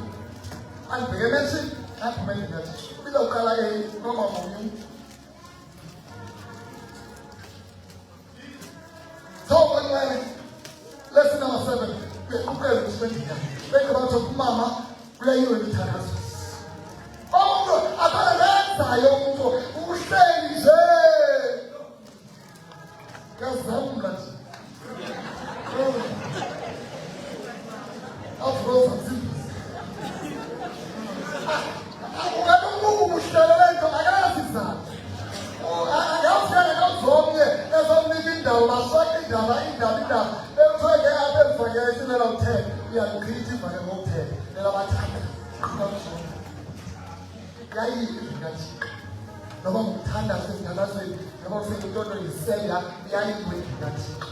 andibheke emeshini andiphume endlini kaThixo. Bizawuqala ke noma munye. So lesson number 7. Uqale ukusebenzisa. Beke bathi umama uyayiwe imithakazo. Umuntu akalenzayo umuntu uhleli nje. Kazamla nje. Afroza zimbi. Ukathi umuntu uhlelele into akazizana. Akawufika kawuzomye ezomnika indawo baswaka indaba bemfake apha emfake isimela uthethe uyalukhitha ivale ngokuthetha elabathanda yayiyo kaThixo noba ngumthandazo emntanazweni noba ufike intono yiseya yayiwe kaThixo.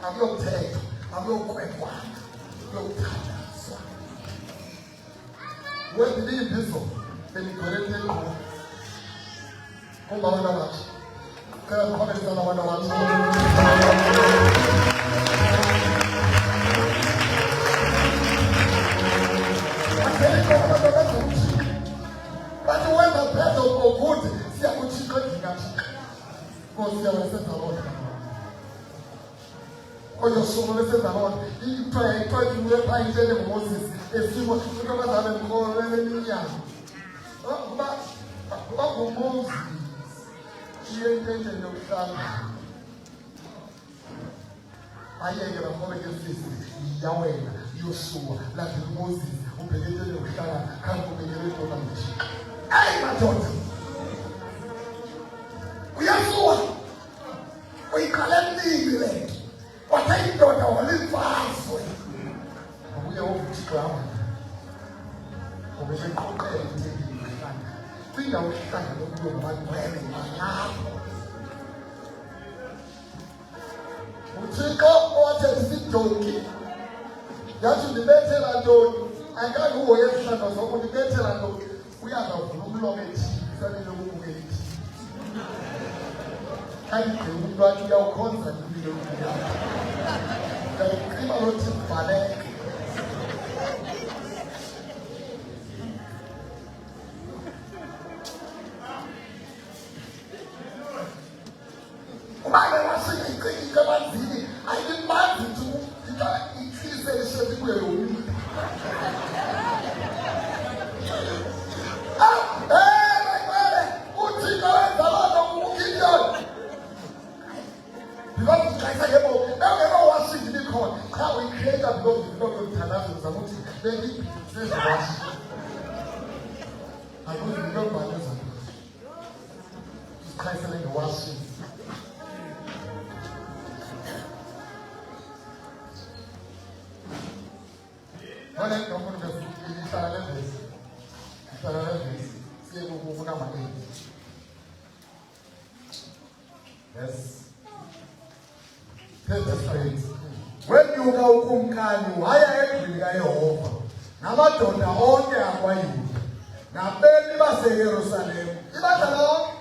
Akuyokuthetha, akuyokwekwana, kuyokuthandazwa. Wendiliimbizo benigcwele kuwo kumabona bathi kaya mkhomeza nabantu abathi bathi wenza phezo kokuthi siyakuthixo endlini kaThixo. Nkosi yawesenza lona oyosuku lesenza lona ithiwa ibuye phaa intshele nguMoses esimo into abazabe mkholele eminyaka nguMoses iye intendeni yokuhlala ayeke bafobeke sisi yawena Yoshua lapho uMoses ubheke intendeni yokuhlala kanti ubekele indoda nje. Ayi madoda uyasuwa uyiqale emnini le nto watha indoda walimfazwe akuye wokuthixo hamba ubeseqoqela intendeni yokuhlala kwindawo yokuhlala lokuyo ngabangcwele ngalapho uThixo owathi isidoki yathi ndibethela ntoni ayikakuhoye esihlalo zoko ndibethela ntoni uyazavula umlomo ethi fanele ukubuke ethi kanti umuntu wathi uyawukhonza impilo yakho. Uyayiqima lothi kubaleke. Umane waseyiqinile emanzini, ayimanzi nje ithize ishezi kuyo yomntu. How we create a block with no international Zamuti, baby, says wash. I go to the young man, just canceling the washing. When I come to the yes. Wenyuka ukumkani waya endlini kaYehova namadoda onke akwaYuda nabemi baseYerusalema ibandla lonke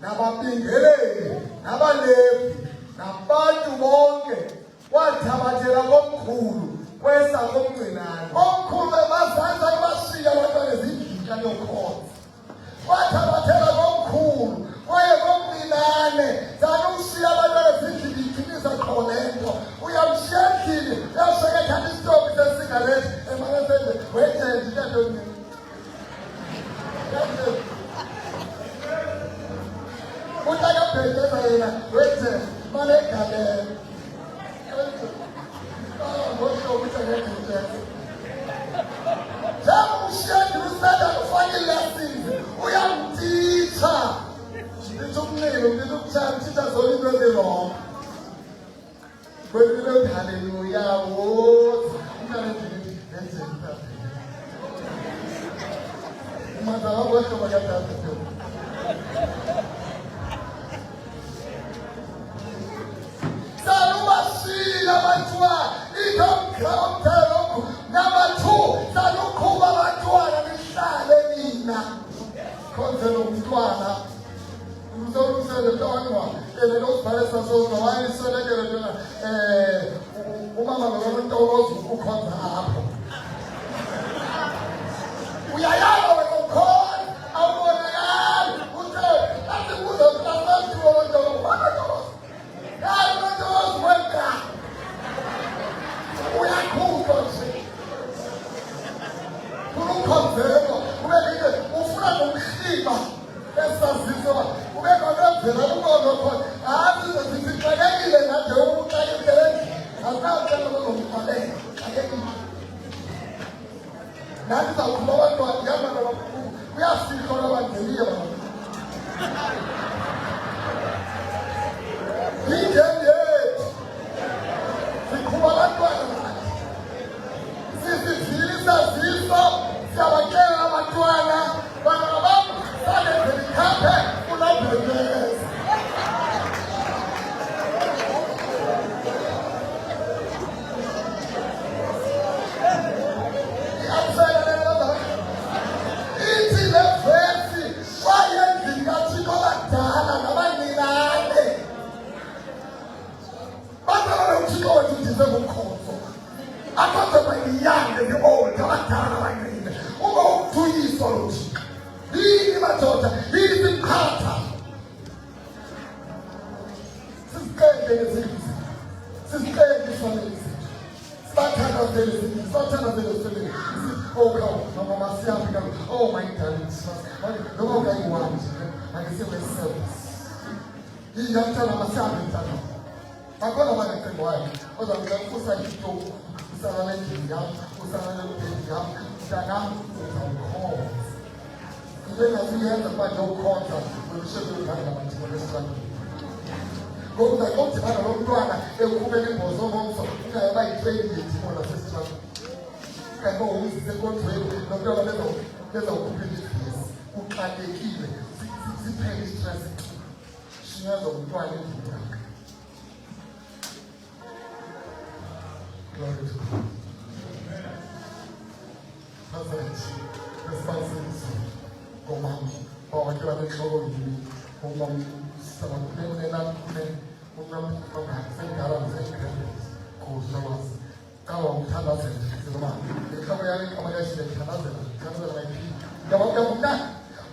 nababingeleli nabaLevi nabantu bonke wathabathela komkhulu kwesa komncinane omkhulu bazanza ibashiya abantwana ezindlini yokhonza wathabathela komkhulu kwaye komncinane zakushiya abantwana ezindlini iqinisa qholento uyamshiyekile yasheketha isitopi sesigarethi emanasende wejenje intantoni utakabhekeza yena wejenje mane egalele ngohlobo ukuthi angejenje njengoba ushiyekile usanda kufake ilesini uyamtitsha ndithi umnilo ndithi ukutshaya mtitsha zonke into ezilonke. Hallelujah. Oh, umama nomuntu ukhonza apho uyayala wena ukhona awubonakali uthe asibuza ukuthi wonke ukhona hayi umuntu ozwenza uyakhupha nje ukukhonzeka ube ngeke ufuna nokuhliba esazizwa ube konenzela ukona khona hayi sizixakekile nje ukuxakekile asaqala ngokubhaleka xakekile nathi sawukhuluma abantwana ngiyabona kakhulu uyafika abangeliye baba ingene sikhuma abantwana sisizilisa ziso siyabakela abantwana bana baba sale ngikaphe kulabhekeza I thought about the young and the old, the he my daughter, he is in Carter. Oh my darling, the more I want, I can see my service. He has tell myself. I'm going to want to say why. But I'm going to say to Sarah Usana Dana, even as we have the no contact, we should be coming to the struggle. Go to the country, I don't know, a woman was also by training for the struggle. And go with the country, no government, there's a woman who can't get even. She pays stress. She has a driving to work. Glory to God. That's it. Responsibility. Come on. Oh, I can't make sure you.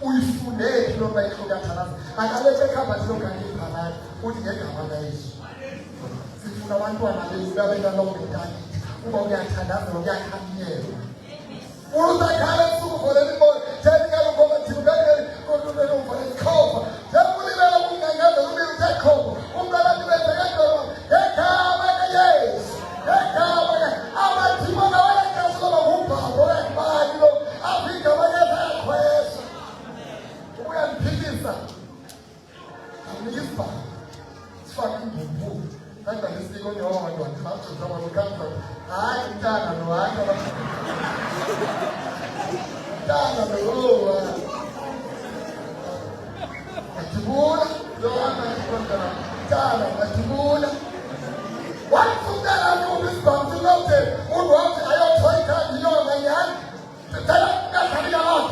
uyifunde lo bayihloka thanaza akaleke khamba silokanye phakathi uthi ngegama laYesu sifuna abantwana bethu babena lokudala kuba uyathandaza uyakhanyela uluzakhala esuku voleni bona theni kalukoma thibukane kodwa uvole khopha jabulela kungangaza kube uthekhopo umntwana bese kadolo ngegama laYesu ngegama abathimona wayakasuka ngubhabo yakubani lo afika bayakhwesa uyangiphikisa angizibha sifaka imbubu kanti ngisiko nyoba ndoda ngathi zama ukamba hayi mntana no hamba mntana no atibula yona mntana mntana atibula wakufundela ukubizibambu lote uwathi ayothoika yona yani tala ngathali yakho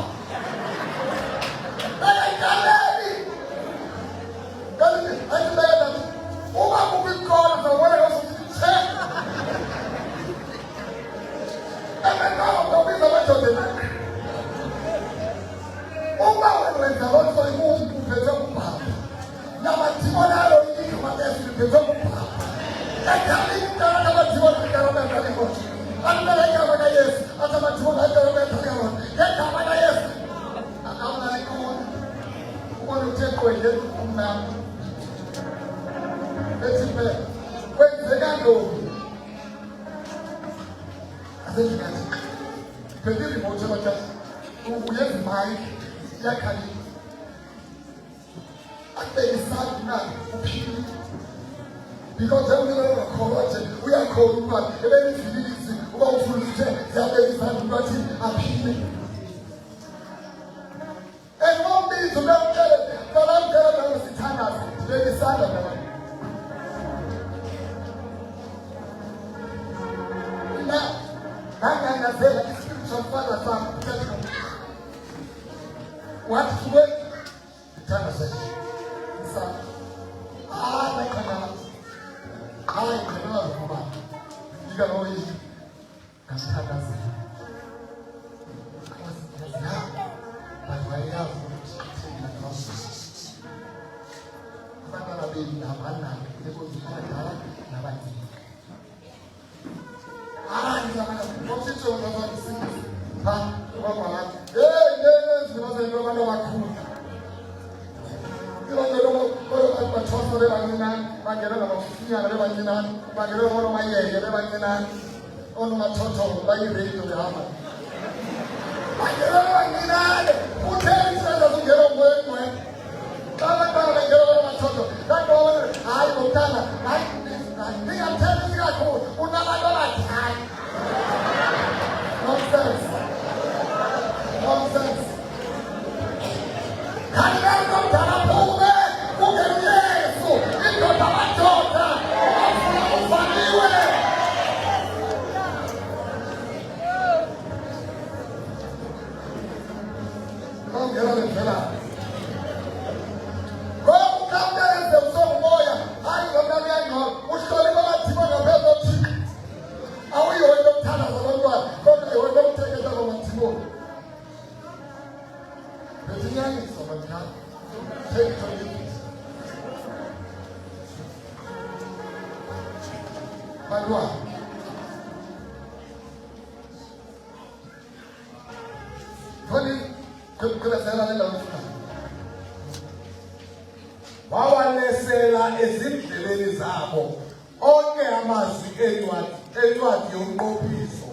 bayikaleli kanti ayibeka uma kubikona zawona yosithe emekao ngobiza madoda uma wenza lokho ikuphethe kubaba nabathibonalo igama lesiphethe kubaba ekhali intana nabathibona igama lesiphethe anibeka igama laYesu athabathibona igama lesiphethe ngegama laYesu akamna ikona ubona uthekwenye umnamo Let's kwenzeka ntoni asengathi phezulu imoto bathi uyenza imike yakhalile akubekisana na uphile because everyone akhowathi uyakhola ukuba ebenivilisi uba ufuna uthe ziyabekisana ukuthi aphile enombizo bemtshele kalamkela nangesithandazi bekisana nabantu Nangangazela spiritual father from what way tana sasa sa na kana ai kana baba diga noi kasata sasa na baya na process baba na bibi na bana ndipo zikana na bati ngiyabona ukuthi wona wonke ha ubaba hey zinozenzo bana bakhulu lo bathosa lebancinane bangena nabafunyana lebancinane bangena bona mayeke lebancinane onomathotho bayiradio yahamba bangena lebancinane utheni isandla zingena ngwengwe abantwana bangena bonomathotho kakubona hayi ngomntana hayi ningamthembi sikakhulu unabantu abadala nonsense kanibeni komdala phume kungeyesu indoda amadoda afuna ufaniwe kongela levela kokukambenze usomoya hayi ngomnami yangqondo uhlole babathima ngaphezulu awuyiho into okuthandaza abantwana kodwa yiho into okuthekeza kwamathimoni bezinyanyisa bantwana tekitolibisi bantwana khoni kulesela lelawufuna wawalesela ezindleleni zabo onke amazwi encwadi yomqophiso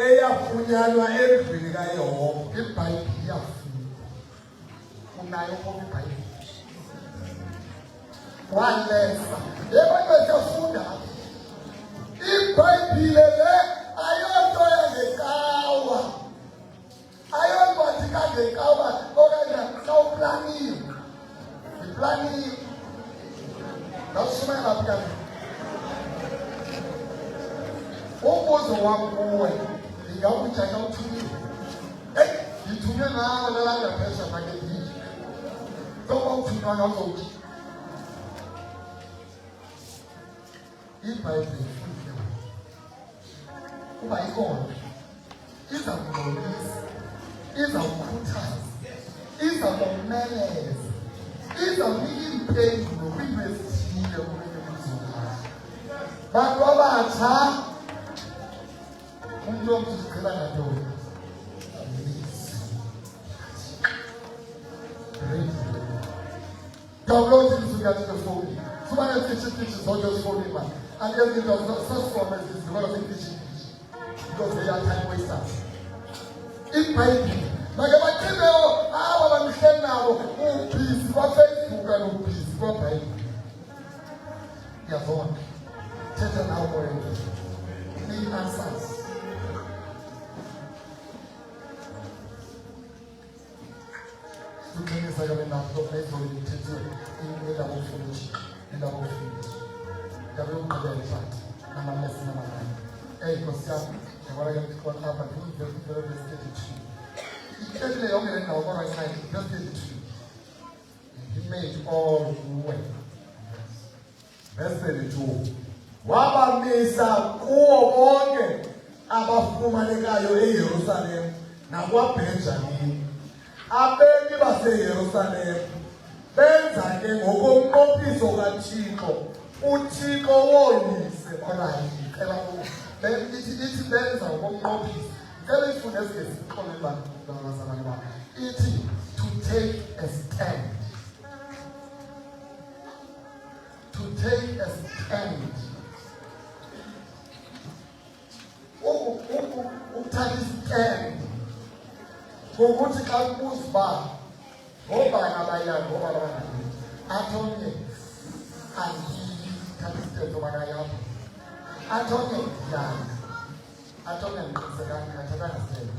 eyafunyanwa endlwini kaYehova. iBhayibhili iyafunda unayo konke iBhayibhili walesa yebo besafunda iBhayibhili le ayonto yangekawa ayonto athikangekawa okanye sawuplaniwe iplaniwe dasumela lapha umbuzo wami kuwe ngingakutshaka uthini ngithunywe ngawo lalanga phesha makethi ngoba awuthunwa ngawuzothi iBhayibheli ifundile kuba ikona izakubonisa, izakukhuthaza, izakumeleza, izawunika impendulo kwiinto ezithile kumele kuzokwazi. Bantu abatsha, umuntu omntu uziqhela ngantoni? Download it to the phone. Somebody teaches zonke ezifowunini manje. And everything does such form as this because of English. Because they are time wasters. IBhayibheli make baqineyo aba bamhleli nabo ubhizi kwaFacebook ubhizi kwaBhayibheli. Ngiyabona. Thetha nawe moya. Need answers. Uqinisa ke lapho phezulu ngithethe indaba ofundisha, indaba ofundisha. Yabe uqhubeka mfana nama-lesson amanye. Nkosi yami, ngiyabona ke ukuthi lapha ngivele ngesikhathi. Ikhethile yonke le ndawo kodwa ngisayi just 32. He made all well. Verse 32. Wabamisa kuwo bonke abafumanekayo eYerusalem nakwaBenjamini. Abemi baseYerusalem benza ke ngokomnqophiso kaThixo, uThixo woyise. Alright, ithi benza ngokomnqophiso. Ngicela ifunde eziqoleni bazalwane bami. Ithi to take a stand. To take a stand. Ukuthatha istand. Ngokuthi xa kubuza uba ngobani abayanga ngobani abangani. Athonye andithatha istand obakayapha. Athonye yanga. Athonye ngiqisekanga ngathathanga stand.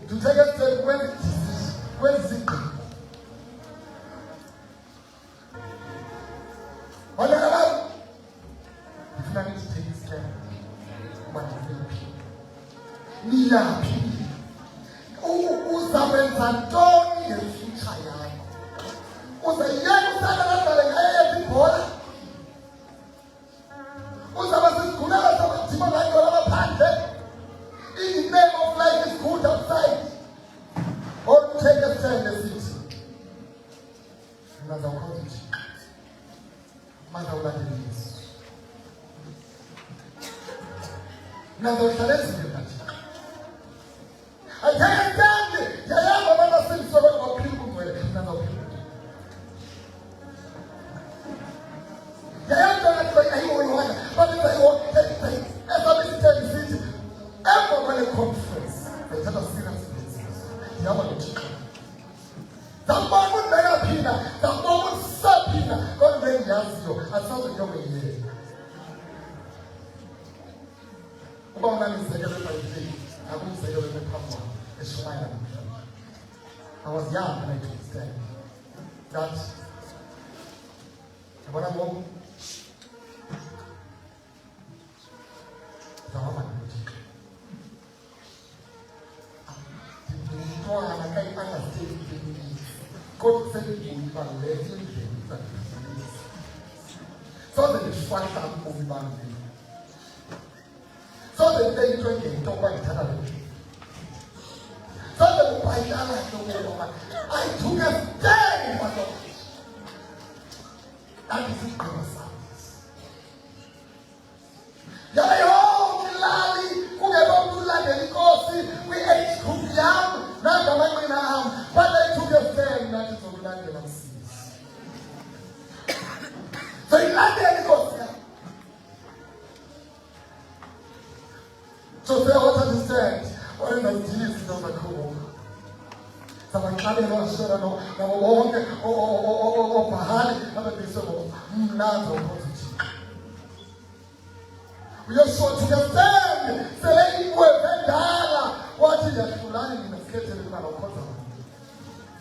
To take a stand kwezigqibo. Whatever. If I need to take a stand, but niyaphi? Uzawenza ntoni ngefuture yakho? Uzayiyeka usana kadala ngaye ibhola? Uzaba sisigulela sabathima ngayo labaphandle? In the name of life is good outside. Or take a stand esithi. Ngaza ukhothi. Manda ulandele Yesu. Ngaza uhlale ezindlini kathi. Ayithanda yayamba abantu asengisokwe kwaphila kungwele ngaza uphila. Yayamba ngathi ayiwona bathi ayiwo esabisitheni sithi emva kwale conference bethatha serious business. Yaba nothixo. Zabona ubeka phina, zabona usaphina kodwa bengiyaziyo asaze njengoba yiyena. Uba unamizekelo eBhayibhelini akumzekelo ephambi kwami eShumayela namhlanje. I was young when I took a stand. That yabona ngoku zawama nothixo. Umntwana ka angasithembi kodwa sengiyibhaleke endlini zakhe. So that ngifaka ubomi bami. So that into ngento kwangithatha lo. So that ubhayidala lokho I took a stand for God. That is it sami. Yayo kilali kungeba umuntu ulandela inkosi kwi-age group yami nangamanqina ami, but I took a stand nathi zokulandela msisi. So ilandela inkosi yami. So say what I stand. What is the Jesus of the cool? Sabaxabela washora nabo bonke obhahali ababiso mnazo positive. Uyosho to stand sele iwe vendala wathi yahlulani mina sikhethele kuba lokhoza.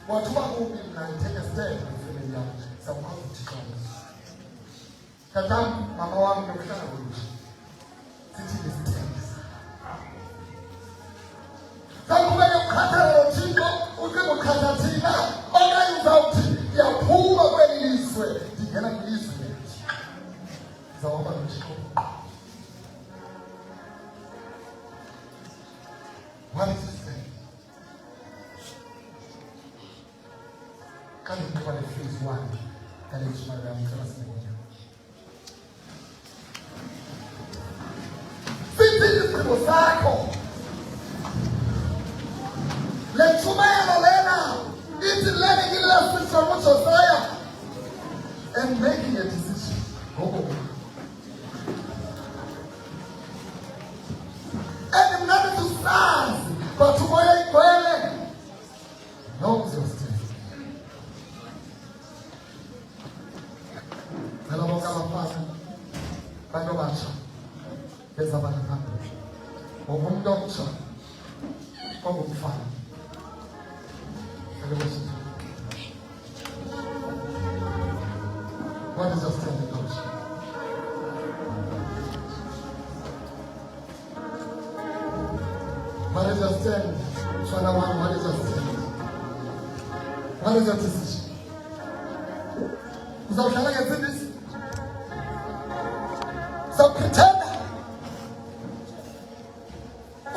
Wathi bakubi mina take a stand ngifele yami sakwazi ukuthi Kadam mama wami nokuhlala kuthi. Sithi stand. Sakubeka ukukhathala noThixo, uke ukukhathathina, okanye uzawuthi Kali kwa le phase 1. Kali chimala mkhala sinye. Sithi isigqibo sakho. Le tshumayelo lena ithi learning lessons from Josiah and making a decision. And mnandi tusazi but umoya igcwele knows your strength. Ngala bonke abafana bantu abasha bezabana phambili. Umuntu omtsha ongumfana. What is your strength, coach? What is your strength? Shana one, what is your strength? What is your decision? Uzawuhlala ngesindisi? Uzawuphithena?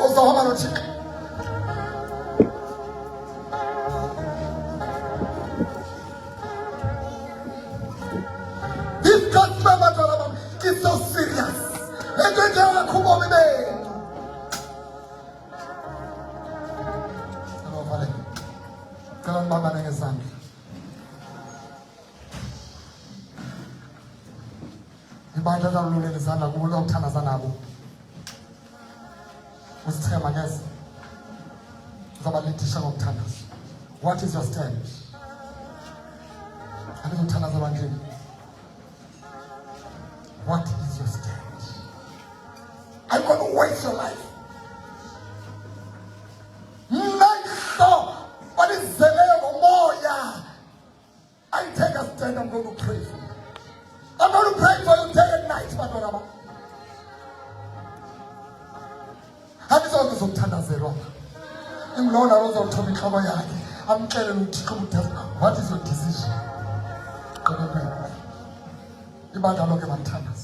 Uzawuhamba noThixo? It's so serious. Let's go down and come over there. Come on, Mama, and son. You might have ruled in the son of Ulo Tanazanabu. Mr. Hemanes, Zabalitisha of Tanas. What is your stand? I don't Tanazabanji. What is your stand? I'm going to waste your life. What is the name of Moya? I take a stand, I'm going to pray for you. I'm going to pray for you day and night, Madonna. I'm going to turn zero. I'm going to I'm telling you, what is your decision? You better look at Tanas.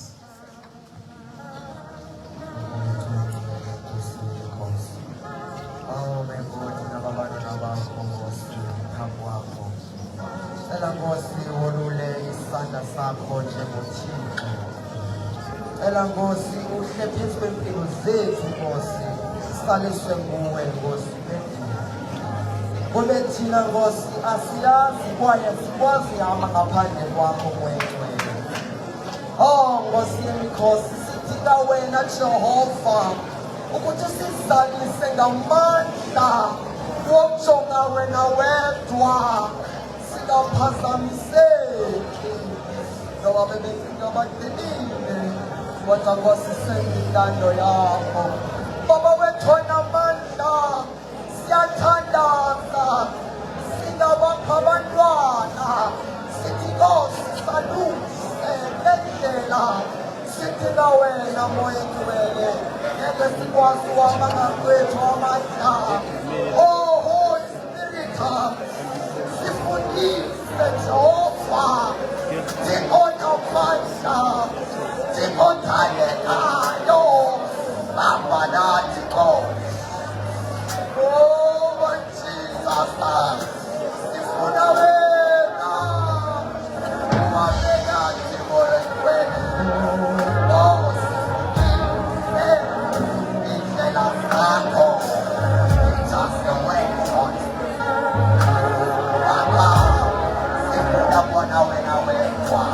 Oh, my God, Ela Ngosi wolule isandla sakho njengoThixo. Ela Ngosi uhle phezu kwempilo zethu Nkosi. Saliswe nguwe Nkosi bendini. Kube thina Nkosi asiyazi kwaye sikwazi hamba ngaphandle kwakho ngwengcwele. Oh Nkosi yemikhosi sidinga wena Jehova ukuthi sizalise ngamandla wokujonga wena wedwa. Singaphazamiseki ngoba bebecinga baqinile kodwa Nkosi sengintando yakho. Baba wethu onamandla siyathandaza singabapha abantwana sithi Nkosi saluse ngendlela sidinga wena Moya Ngcwele ngeke sikwazi uhamba ngakwethu amandla. Oh Holy Spirit, Jehovah, Jehovah, Jehovah, Baba nathi Nkosi. Oh Jesus, sifuna wena, Mabeka Moya Ngcwele. Oh, indlela zakho, just the way Nkosi. Baba, sifuna bona wena wedwa.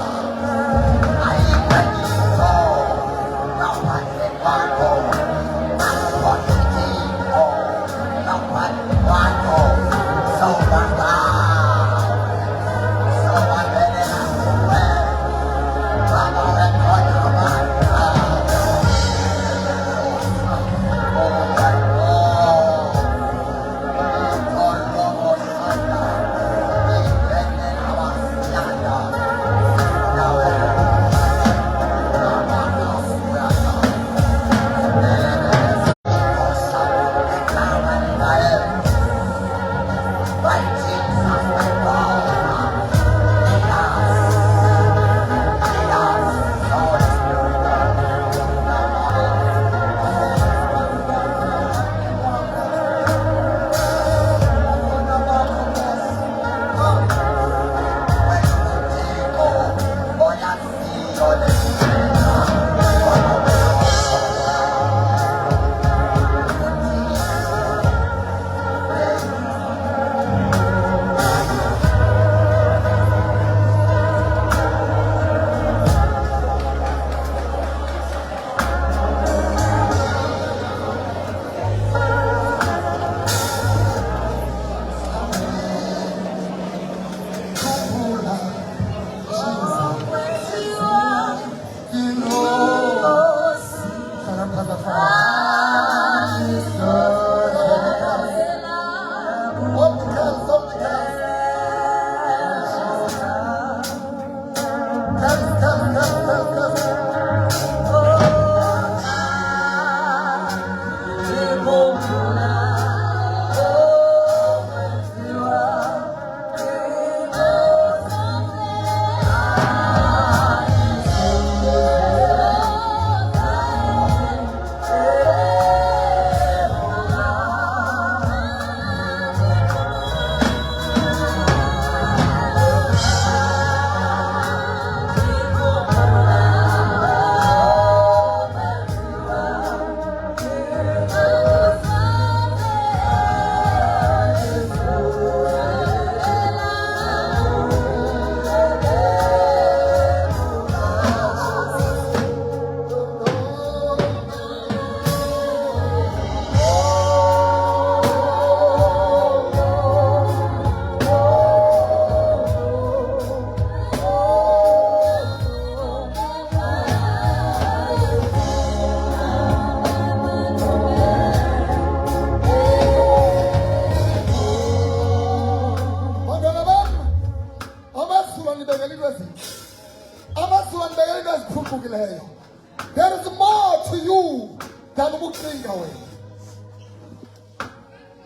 There is more to you than ukucinga wena.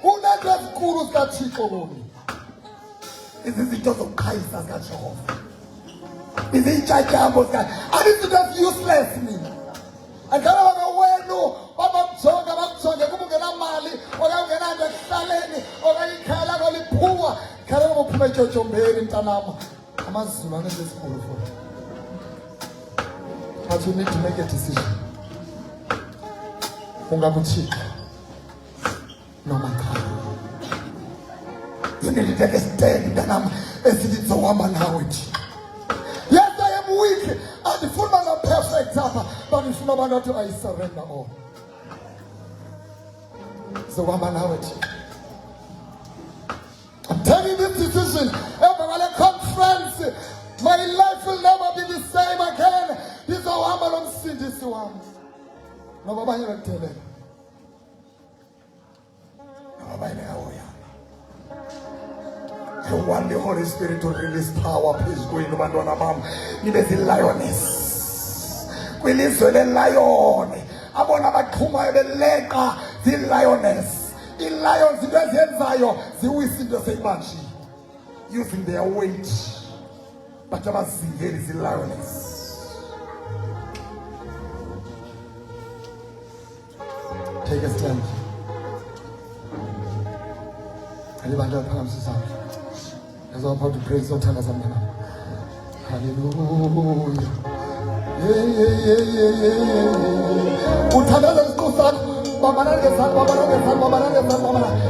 Kunento ezinkulu zikaThixo kuni. Izinto zokukhayisa zikaJehova. Izintyatyambo zika. Izinto useless mina. Angaba bakawenu babamjonga bakujonge kuba ungenamali okanye ungenanto ekuhlaleni okanye ikhaya lakho liphuwa. Khale ngokuphuma etshotshomeni mntanami. Amazulu angenze esikhulu futhi. But you need to make a decision. Ungakuthixo noma cha. You need to take a stand mntanami esithi ngizohamba nawe nje. Yes, I am weak and full of perfect apha, but ngifuna abantu I surrender all. Ngizohamba nawe nje. I'm taking this decision. Every conference, my life will never be the same again. Ngizohamba nomsindisi wami. Ngoba abanye bakudelela. Abanye awoya. I want the Holy Spirit to release power. Please go in abantwana bami. Nibe zilioness. Kwilizwe lelion. Abona abaqhumayo beleqa zilioness. I-lions into ezenzayo ziwisa into seyibanjile. Using their weight. But abazingeli zilioness. Take a stand. Alibanda phansi sakhe. As I'm about to praise the Lord, hallelujah. Yeah. Uthandaza isiqu sakho. Babanake sakho, babanake sakho, babanake sakho, babanake.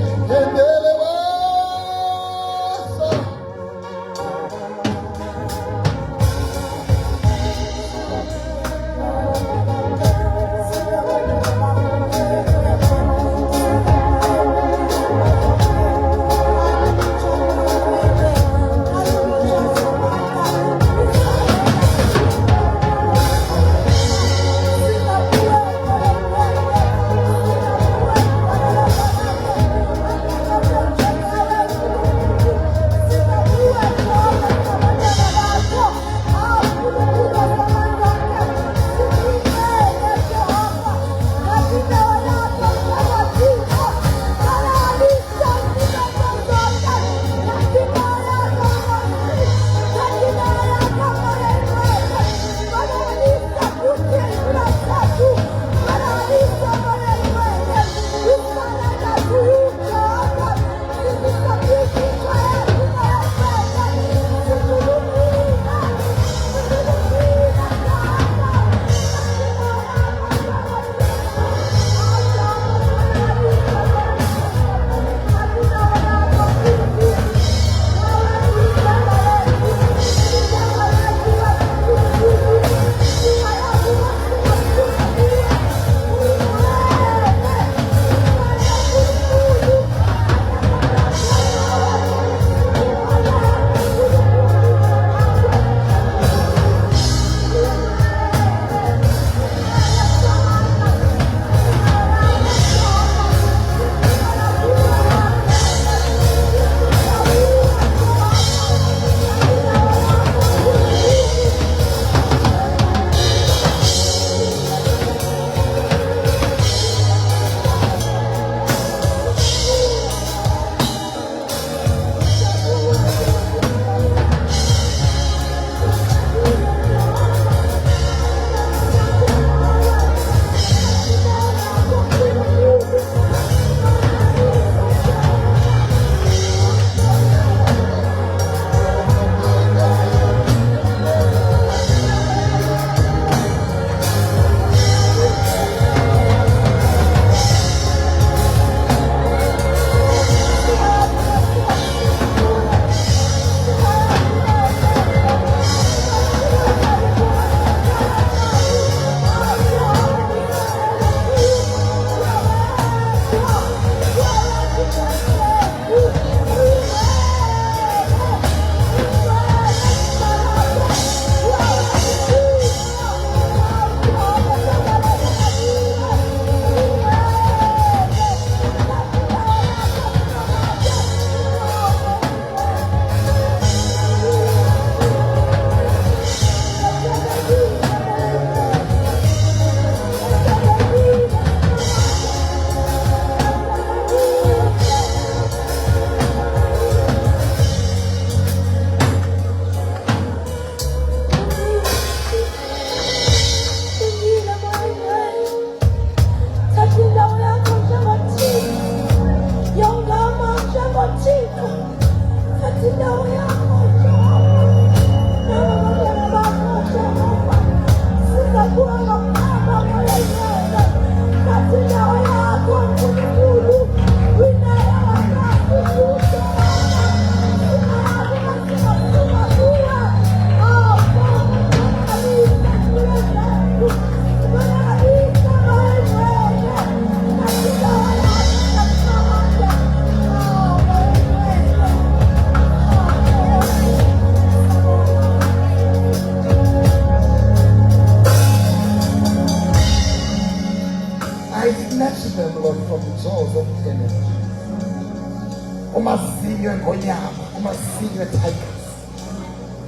kumazinyo engonyama, kumazinyo tigers,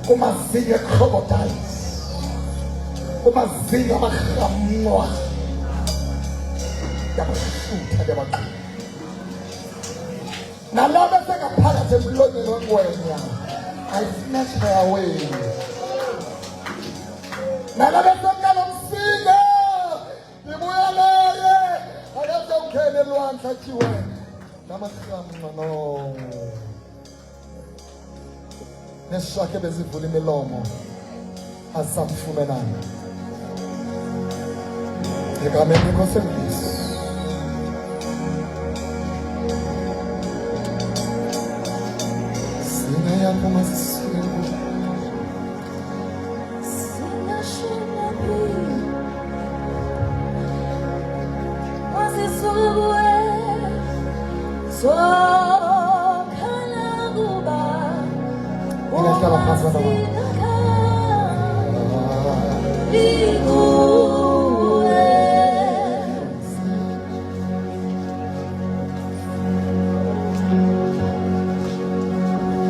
kumazinyo crocodiles, kumazinyo amahamnwa yabasutha yabaqhuba nalabo sengaphakathi emlonyeni wengwenya I snatch her away nalabo semkalo msinga ndibuya naye akaze ukhele elwandle athiwe namahamnwa no nesishakhe bezivula imilomo asamfumenana egameni lenkosi uYesu. Sina yakho masisiwe Sina shumapi Wasisuwe Sokhala kuba Ingahlala phansi bantwana.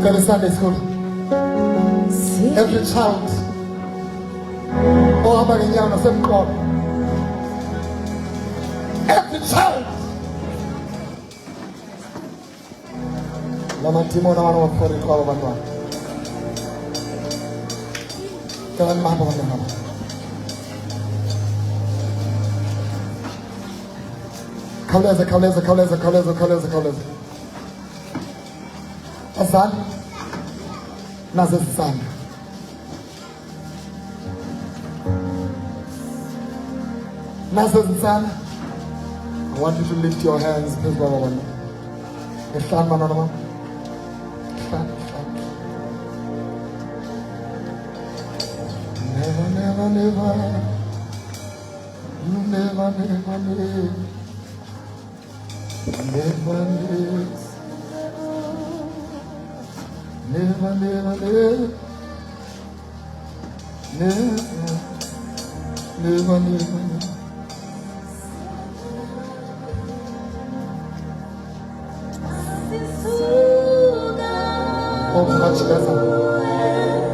Go to Sunday school. Every child. Oh, I'm going to say God. Every child. Lama timo na wana wafori kwa wabandwa. Kawan mahaba wanda hama. Kauleza. Azan. Nazo sana. Nazo sana. I want you to lift your hands. Please, Baba. Ihlan manana. Never. You never live. Never live. Never. Oh, much better.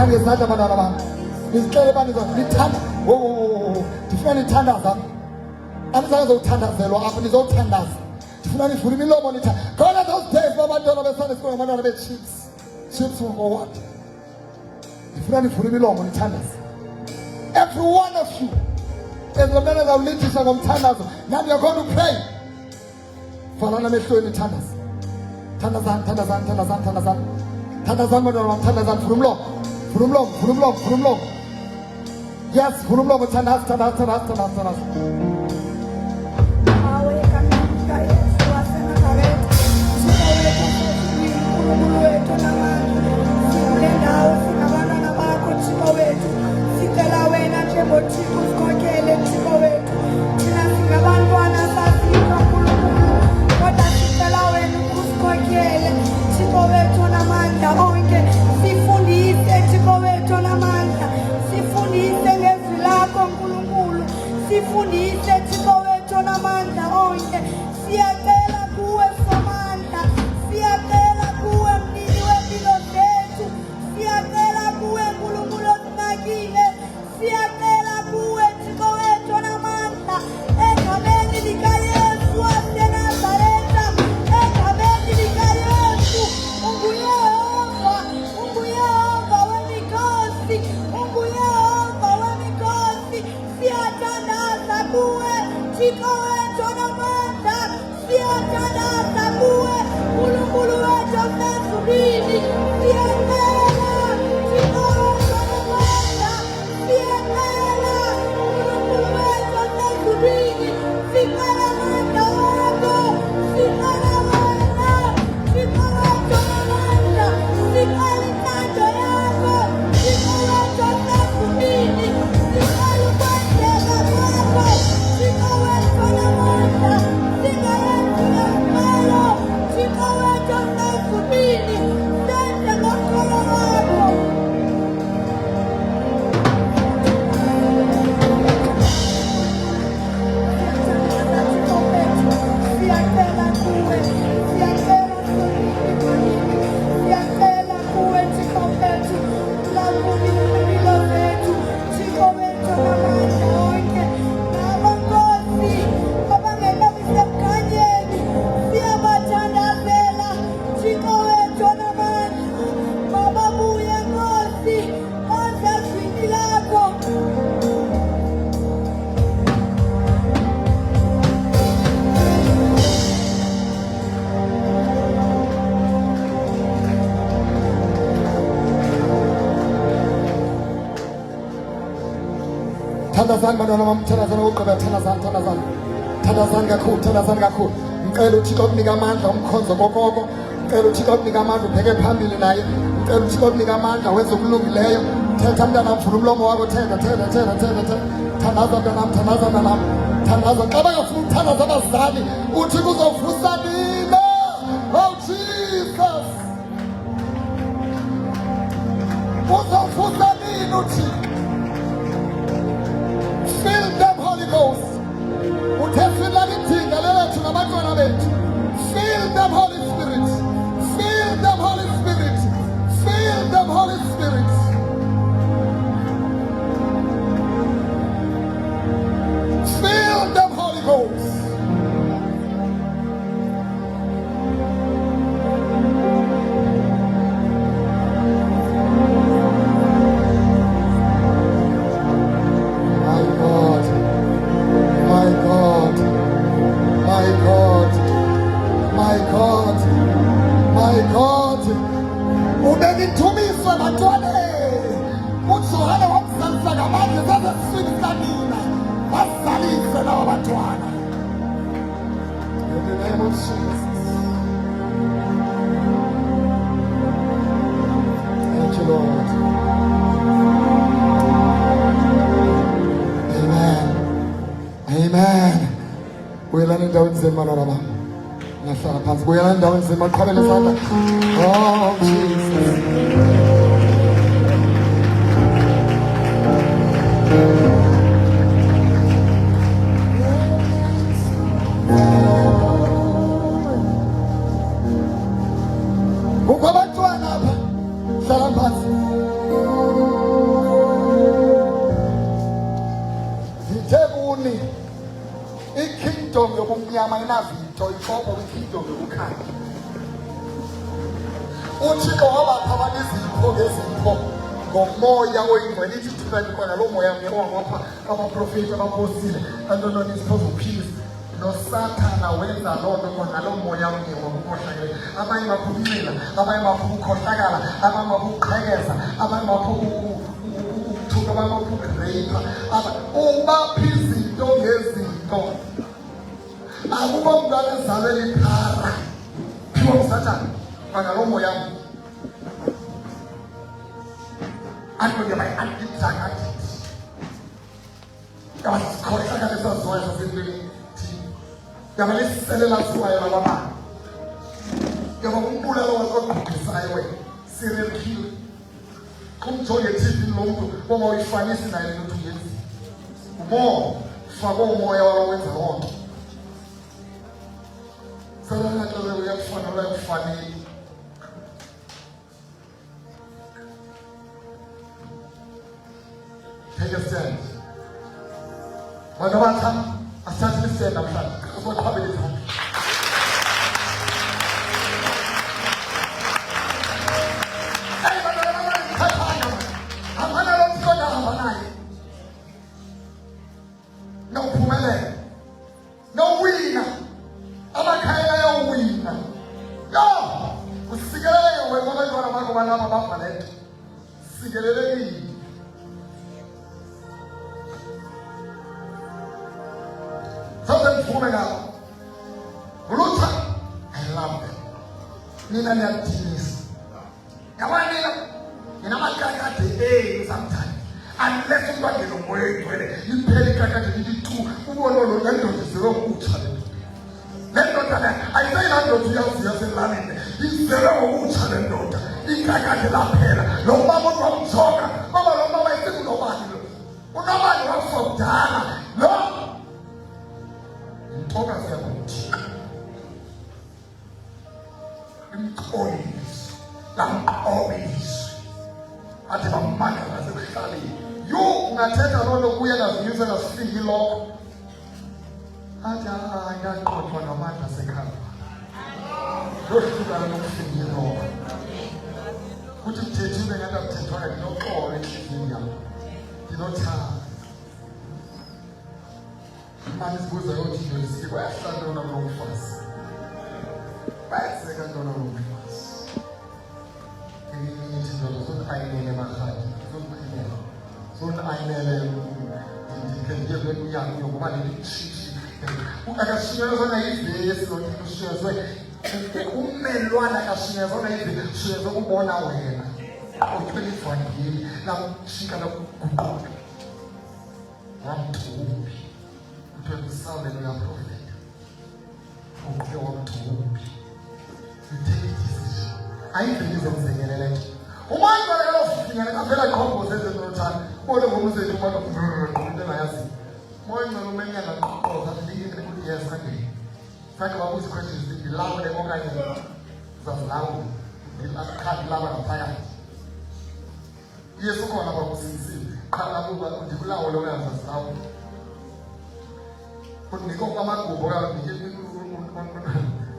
Ngizatha abantwana bami ngizixele banizo nithanda ndifuna nithandaza amazange zokuthandazelwa apho nizothandaza ndifuna nivule imilomo nithanda khona those days babantwana beSunday school ngabantwana chips for what ndifuna nivule imilomo nithandaza every one of you ezomele zawulithisa ngomthandazo now you are going to pray falana mehlweni thandaza thandazani bantwana bami thandazani vula umlomo yes vula umlomo thandaza Awe katika Yesu wasenazarethi uNkulunkulu wethu namandla sikule ndawo sinabantwana bakho Thixo wethu sicela wena njengoThixo usikhokhele Thixo wethu thina singabantwana sasifa Nkulunkulu kodwa sicela wena usikhokhele Thixo wethu namandla onke sifundise Thixo wethu namandla sifundise ngezwi lakho Nkulunkulu sifundise Thixo wethu namandla onke siyacela kuwe somandla siyacela kuwe mnini wempilo zethu siyacela kuwe Nkulunkulu osinakile siyacela kuwe Thixo wethu namandla egameni likaYesu waseNazaretha egameni likaYesu unguyehova wemikhosi siyathandaza kuwe Thixo wethu namandla siyathandaza kuwe Nkulunkulu wethu osezulwini siyacela Thixo wethu namandla siyacela Nkulunkulu wethu osezulwini sicela amandla wakho sicela wena Thixo wethu namandla sicela inthando yakho Thixo wethu osezulwini sicela ukwenzeka kwakho Thixo Thandazani bantwana bam, thandazani ukugqiba, thandazani kakhulu. Ngicela uThixo akunika amandla umkhonzo kokoko. Ngicela uThixo akunika amandla ubheke phambili naye. Ngicela uThixo akunika amandla wenze okulungileyo. Thetha mntanam, vula umlomo wakho, thetha. Thandaza mntanam. Thandaza. Xa bangafuni ukuthandaza abazali, uthi kuzovusa nina. Oh Jesus. Uzovusa nina uthi. Fill them, Holy Ghost. Uthefila lidinga lethu nabantwana bethu. Fill them, Holy Spirit. Fill them, Holy Spirit. Fill them, Holy Spirit. Fill them, Holy Ghost. My God, ubengithumiswa bantwane uJohane wamzalisa ngamandla zazesiswini sikanina, bazalise lawa bantwana in the name of Jesus. Thank you, Lord. Amen. Buyelani endaweni zenu bantwana bami. Nahlala phansi. Buyelani endaweni zenu, maqhabele isandla. Oh Jesus. Kukho abantwana apha. Hlala phansi. Ngithekuni ikingdom yobumnyama inavito ifobo ikingdom yobukhanya. uThixo wabapha abantu izipho ngezipho ngomoya oyingcwele. Ithi thina khona lo moya ngewapha abaprofeti abapostile antoloni izipho zophilisa. NoSathana wenza loo nto khona lo moya ongekhohlakele. Abanye bapha ukuncila, abanye bapha ukukhohlakala, abanye bapha ukuqhekeza, abanye bapha ukuthuka, abanye bapha ukureyipa. Ubapha izinto ngezinto. Akuba umntwana ezalwe liphara phiwa nguSathane ngalo moya antonya bayandidlakathi yabasikhohlakalisa zoya sasentweni yabaliselela siwayo lababana yaba kumbulalo wakwagqugqisayo wena serial killer. Kumjonge TV lo muntu ongayifanisi naye lento yenzi umo fako umoya wawenza wonke. Sana tole uyakufanele ukufanele. Take a stand. Banabatha asathe stand namhlanje. Uzoqhabela izandla. Hey bana khathana. Amana lo mkhona hamba naye. No phumelela. No winner. Amakhaya ayawina. Yo! Usikelele wena abantwana bakho balapha bavalele. Sikelelekile. Something mvume ngalo. Ulutha. I love them. Nina niyadinisa. Yawanina. Nina makakade sometimes. Unless umbangelo moya igcwele. Iphele kakade lithi tu. Ubone lo nento zero utsha le. Lendoda ayiseyi laa ndoda uyaziya selalini izele ngokutsha le ndoda ikakade laphela. Lo mama wamjonga baba lo mama esekunobani lo unobani wakufa kudala lo intokazi yakuthika imxolisi lamqobisi athi bamandla nasekuhlaleni. Yo ungathetha loo nto kuye ngazinyuse ngasifiki lokho athi ngaqothwa ngamandla asekhaya. Lohlukana nokufika iroba kuthi kuthethile ngathi akuthethwanga ndinoxolo enhliziyweni yam ndinothanda. Imali isibuza yothi ndolisiwe bayahlala ntona kulo mfazi bayaseka ntona kulo mfazi. Ngithi ndoda zonayinele mahadi zonayinele ndiye kwekuyami ngoba lelitshitshi akashinyezwa nayivesi lonto ushiyezwe ummelwane akashinyezwa nayivesi ushiyezwe kubona wena uthwelivangeli lamshika lakuguquka wamthumbi kuthiwa kusawulelo yaprofeta uqhe wamthumbi you take a decision ayiveli izomzekelele nje umoya balalofinyane kaphela ikhomboze ezenotshana ubone ngomzethu ubona into engayazi moya ngcono umenyana qoqa ndikile ukuthi yes kanti sakhe babuza questions ndilawo okanye zazilawo ndilakhadi laba ngaphakathi yesu khona bakusisile qhala kuba ndikulawo lo kanza zazilawo ndiko kwamagubo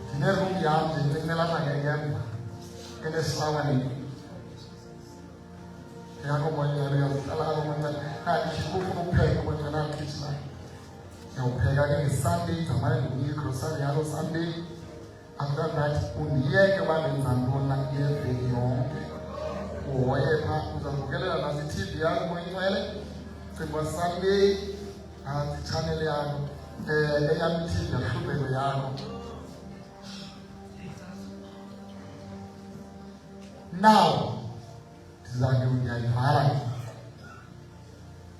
ndinerum yam ndinelapha ngemva enesawa yakho monyelo yazihlala abamonyelo kanti kufuna ukupheka monyelo kitchen yawupheka ke ngesunday zamane ndiye grocery yalo Sunday after that undiyeke balenza ntona yeveki yonke uhoye phaa uzabukelela nasi-TV yakho moyinxele cimba Sunday channel yakho eyami i-TV yahlubelo yakho now ndizake ndiyayivala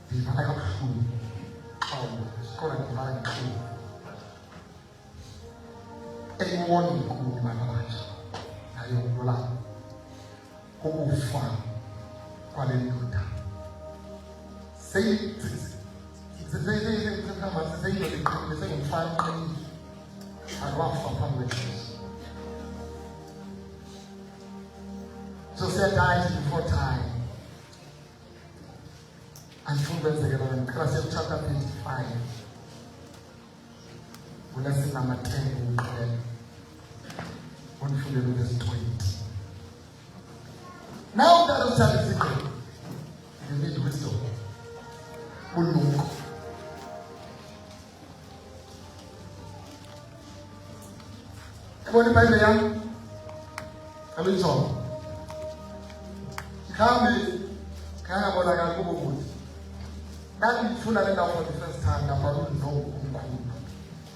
ndiyivala kabuhlungu kodwa ndiyivala kabuhlungu eyiwoni kuni bana batsha nayo ntola ukufa kwale ndoda seyingumfana akwafa phambi kwexesha so siyadied before time. Andifuna ukwenzekela wena Ecclesiastes chapter 25 lesson number 10 uqhele undifundele verse 20. Now that is a secret. You need wisdom. Ulungu. Ebona iBhayibheli yami? Aluyizona. Kambe kangabonakali kubo kuthi ngifuna le ndawo for the first time ngapha no umkhulu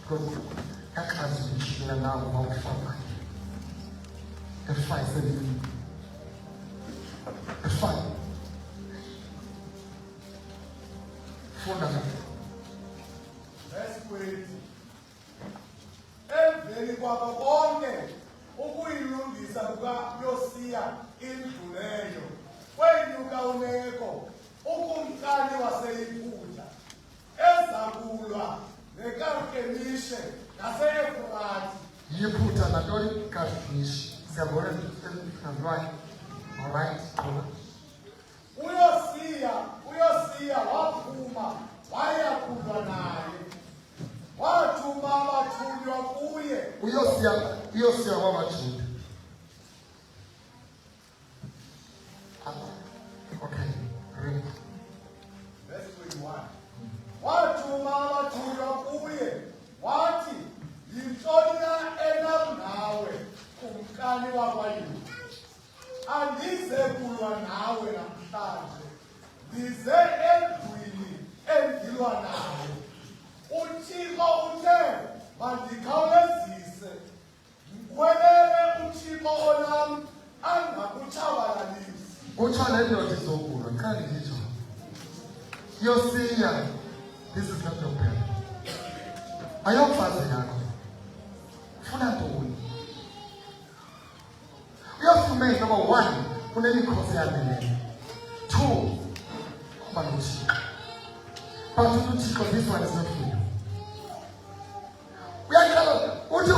because yakhazi ukishila nawo bawufaka efise funda esikweti emveni kwabo bonke ukuyilungisa kukaYosiya indlu leyo kwenyuka uNeko ukumkani waseyiphutha ezakulwa neKarkemishe nase-Efrati. Yiphutha nantoni iKarkemishe? Siyabona nazwayo. All right. uYosiya waphuma wayakulwa naye wathuma abathunywa kuye. uYosiya wabaJuda. Okay, read. Verse 21. Wathuma abathunywa kuye wathi yintoni na enam nawe kumkani wakwaYuda? Andize kulwa nawe namhlanje, ndize endlwini endilwa nawe. uThixo uthe mandikhawulezise, mkhwelele uThixo onam angakutshabalalisi. Kutsho le ndoda izokulwa xa nditsho Yosiya, this is not your prayer. Ayomfazi yakho ufuna ntoni? Uyafumene number 1 kunemikhosi yabelene. 2 kuba noThixo. But uThixo, this one is not for you. Uyakhala uthi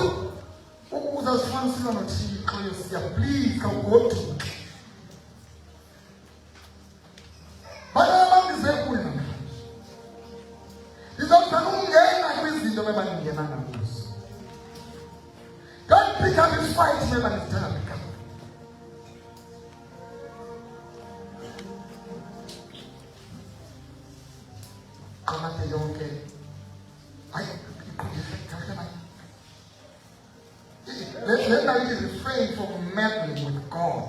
uzasifuna usilwa noThixo Yosiya, please go to don't pick up his fight, never is done pick up. Kamate yonke. Let me refrain from meddling with God,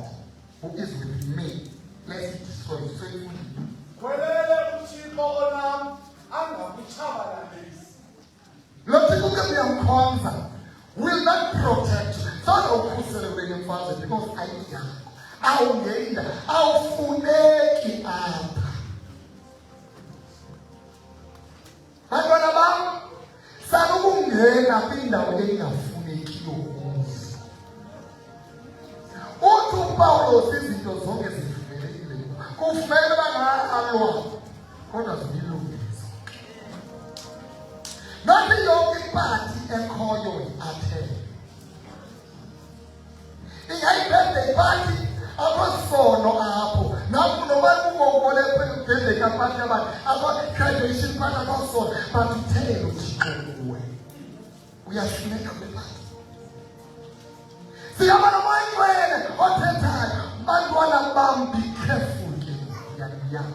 who is with me, lest he destroy faithfully. Kwelele uThixo onam uyamkhonza will not protect you. Sazawukhusela kule mfazi because ayiyakho. Awungenda, awufuneki apha. Bantwana bam, sanukungena kwindawo engafunekiyo kuzo. Uthi uPawulos izinto zonke zivumelekile. Kufanele bangalwa kodwa zilungise. Nathi yonke ipati ekhoyo yi-athene. Ingayiphethe ipati abasono apho. Naku noba kungokole phethe kapati abantu aba-graduation party abasono but uthele uThixo kuwe. Uyafuneka kwepati. Siyaba nomoyingcwele othethayo. Bantwana bam, be careful ke. Yam.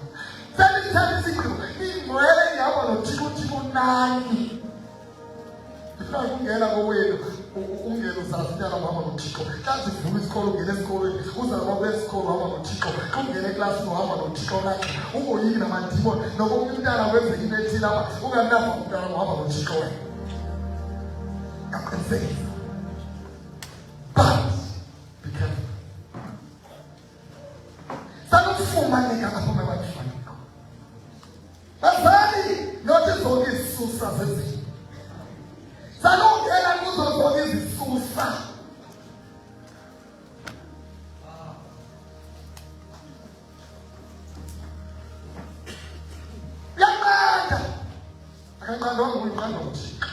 Sendithanda isigqibo. Ingcwele ihamba noThixo nani. Ifuna ukungena kowenu. Ungena uzazitala uhamba noThixo. Xa zivula isikolo ungena esikolweni. Uzalwa kwesikolo uhamba noThixo. Xa ungena eklasini uhamba noThixo nakhe. Ungoyiki namadimoni. Noba umntana wenze into ethile apha. Unganava umntana uhamba noThixo wena. Yaqiniseka. But be careful. Sanukufumaneka apho mebakufaneka. Bazali nothi zonke izisusa zezinto. Sanungena kuzo zonke izisusa. Yamanda. Akanqandwa nguyiqanda uThixo.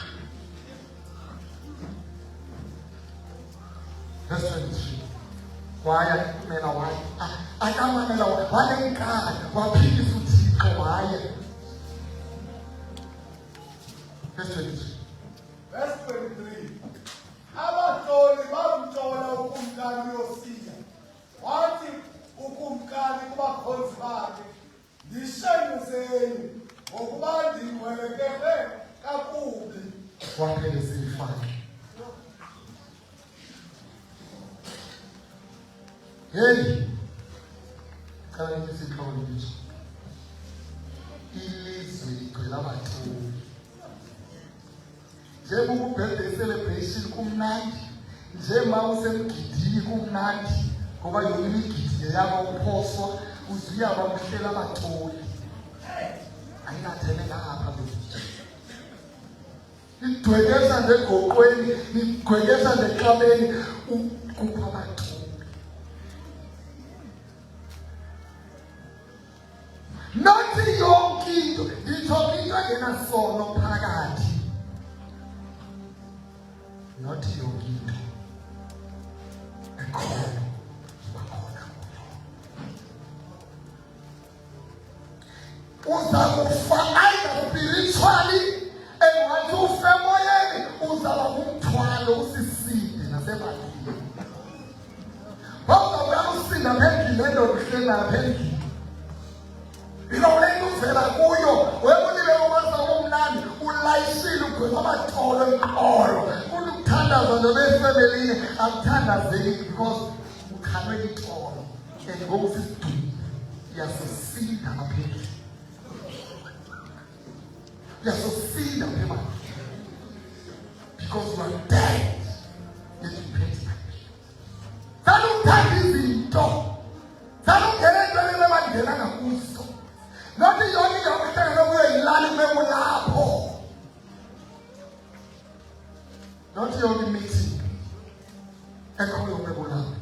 Verse 23. Waya kumela waya. Akamamela wayenkala waphikisa uThixo waye. Verse 23. Verse 23. Abahloli bamthola ukumkani uYosiya. Wathi ukumkani kubakhonzi bakhe, ndishenuzeni ngokuba ndingcwelekele kakubi. Waphelisa ifana. Hey, kala ngithi sikhawule nje. Ilizwe ligcwele abathuli. Njengoba ubhede celebration kumnandi, njengoba usemgidini kumnandi, ngoba yona imigidi yabo uphoswa, uzuya bamhlela abathuli. Ayingathelela apha lo. Nigcwekeza ngegoqweni, nigcwekeza ngeqabeni, ukupha abathuli. Nathi yonke into, ngitho into engenasono phakathi. Nathi yonke into ekhona bakhona. Uza kufa either spiritually and ufe moyeni, uzaba ngumthwalo usisinde nasebalini. Wawuza usinda phezulu lento kuhlela phezulu. Ilolento uvela kuyo webulile umaza omnandi ulayishile ugwema amatholo enkolo ukuthandaza nobefemeline akuthandazeki because ukhalwe itholo and ngoku sisidumbu yasosinda aphezulu yasosinda phezulu because you are dead yet you pay. Saluthanda izinto salungele entweni ebangena ngakuzo. Nathi yonke into okuhlangana kuyo yilali memo lapho. Nathi yonke meeting ekhoyo memo lapho.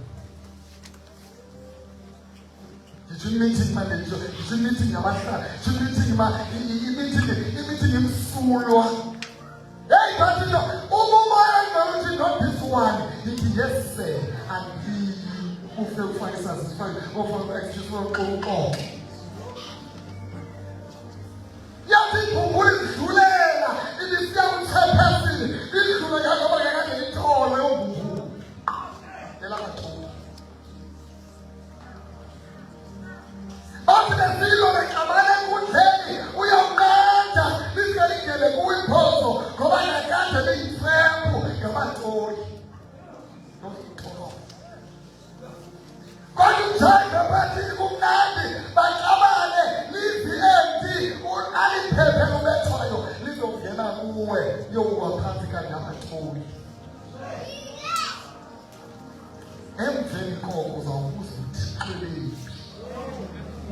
Yithi meeting manje yithi meeting yabahlali, yithi meeting imsulwa. Hey but no, umoya ngathi not this one. Yithi yes sir and he ufe ufake satisfied offer excuse for konke. Yathi khumbula idlulela ibisiya umthephezini idlule yakho bakade itholo yombuku elabathola bathi lesilo lekamane enkundleni uyawuqanda liselingele kuyiphoso ngoba nakade leyithembu ngabatholi nokutholo kodwa uthanda bathi kumnandi baqabane lizi empty aliphephe lobethwayo lizongena kuwe yokuba phansi kangaba awusoli. Emveni koko uzawubuza uThixo ebephi.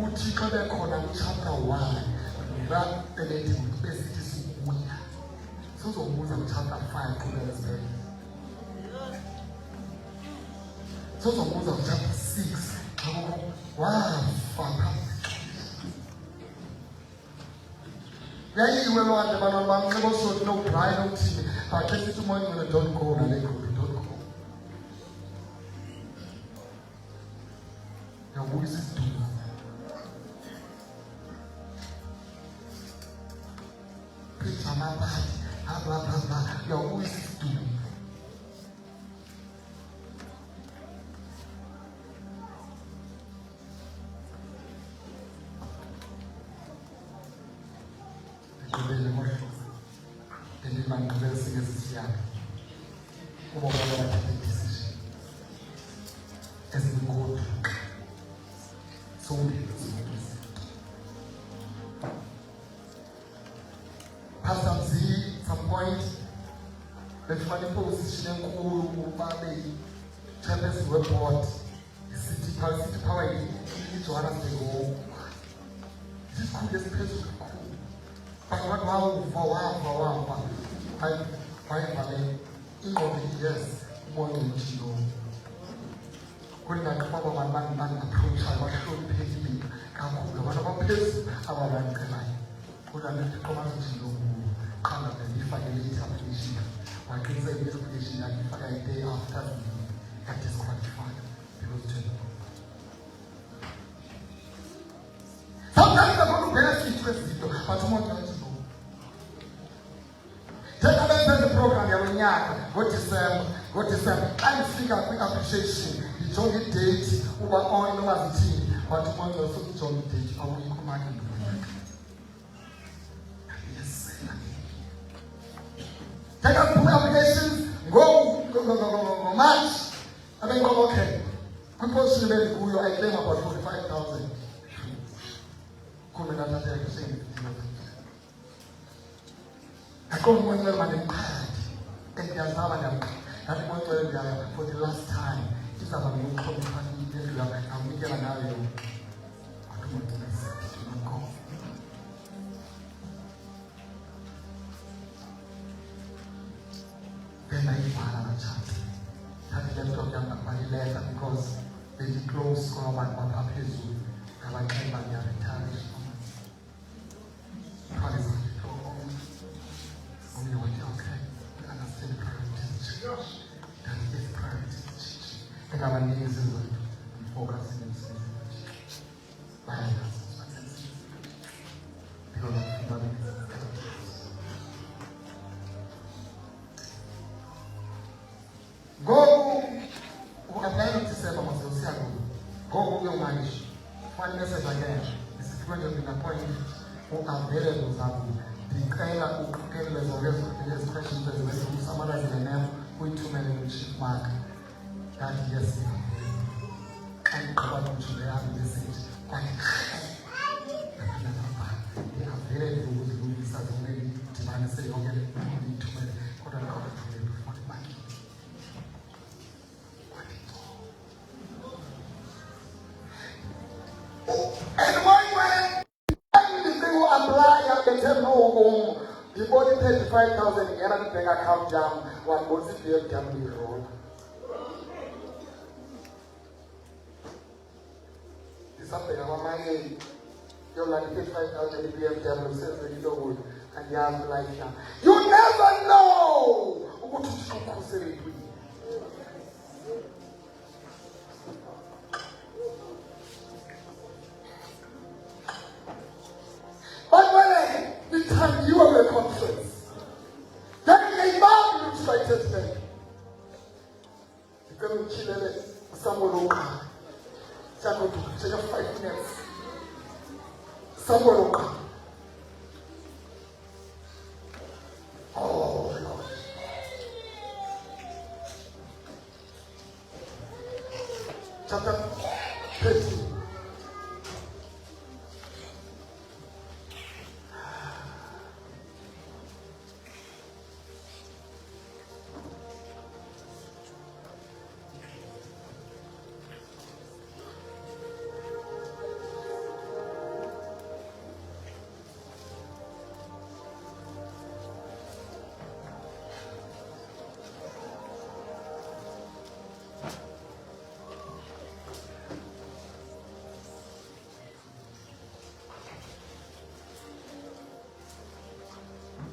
uThixo bekhona kuchapter 1 la elethi besithi sikuya. Sizobuza kuchapter 5 qhubeka sibheke. Sizobuza kuchapter 6 wafa. Yayiwe lo ade bantwana bam nxiba usoti nokubrayi nokuthini bakhe sithi umoya ingcwele don't go nale group don't go. Yawubuyisa isidumo. Phetha amabali abababa yawubuyisa isidumo. Pastor Z, some point, the funny position and Champions report, the city power, to understand go. This could just press cool. But what wow, I yes, more than you know. When I come over my man approach, I want to pay me. Come on, one of our place, our man can I. Could I let the command to know? Come up and if I delete application, I can say this application that if I day after that is qualified. Because sometimes I'm going to benefit with it, but someone doesn't know. Take a look at the program, what is I think I quick appreciation. The joint date over on the team, but one also the joint date. I will come back and do it. Yes. Take up two applications, go match. I mean, go okay. People should let go. I claim about 45,000. Come in another day. I come one year and for the last time. It's about new company. I'm making an area. I don't want to go. Then I found a chat. I left off my letter because they close my papa pays you. And I came back and retired. Only what you okay. And I still priority. That is priority. And our needs is focusing on something. Because of loving. Go. Apply to say about myself. Go your manage. One message again. This is going to be an appointment who are available. The kind of careless or less questions as well. Someone has a name with too many chief mark. That yes, and about which they have message. They are very good to do this as already demand say, okay, we need too many. What are the other people for the money? And when they will apply and they tell no, the body 35,000 in the bank account jam, one was it there can be rolled. Something about my age. You're like 55,000 BMW says that you don't would, and you have like that. You never know what to consider it with. But when the time you are a conference, then a man looks like testimony. You can kill someone over. Take 5 minutes. Somewhere over. Oh Lord. Chapter 13.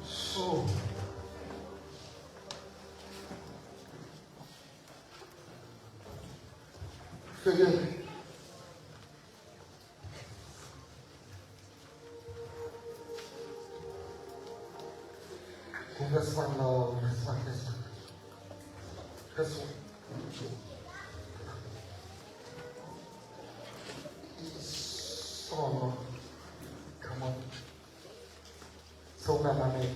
So, forgive me. This one, no, this one, this one. This one. So, come on. So, my name.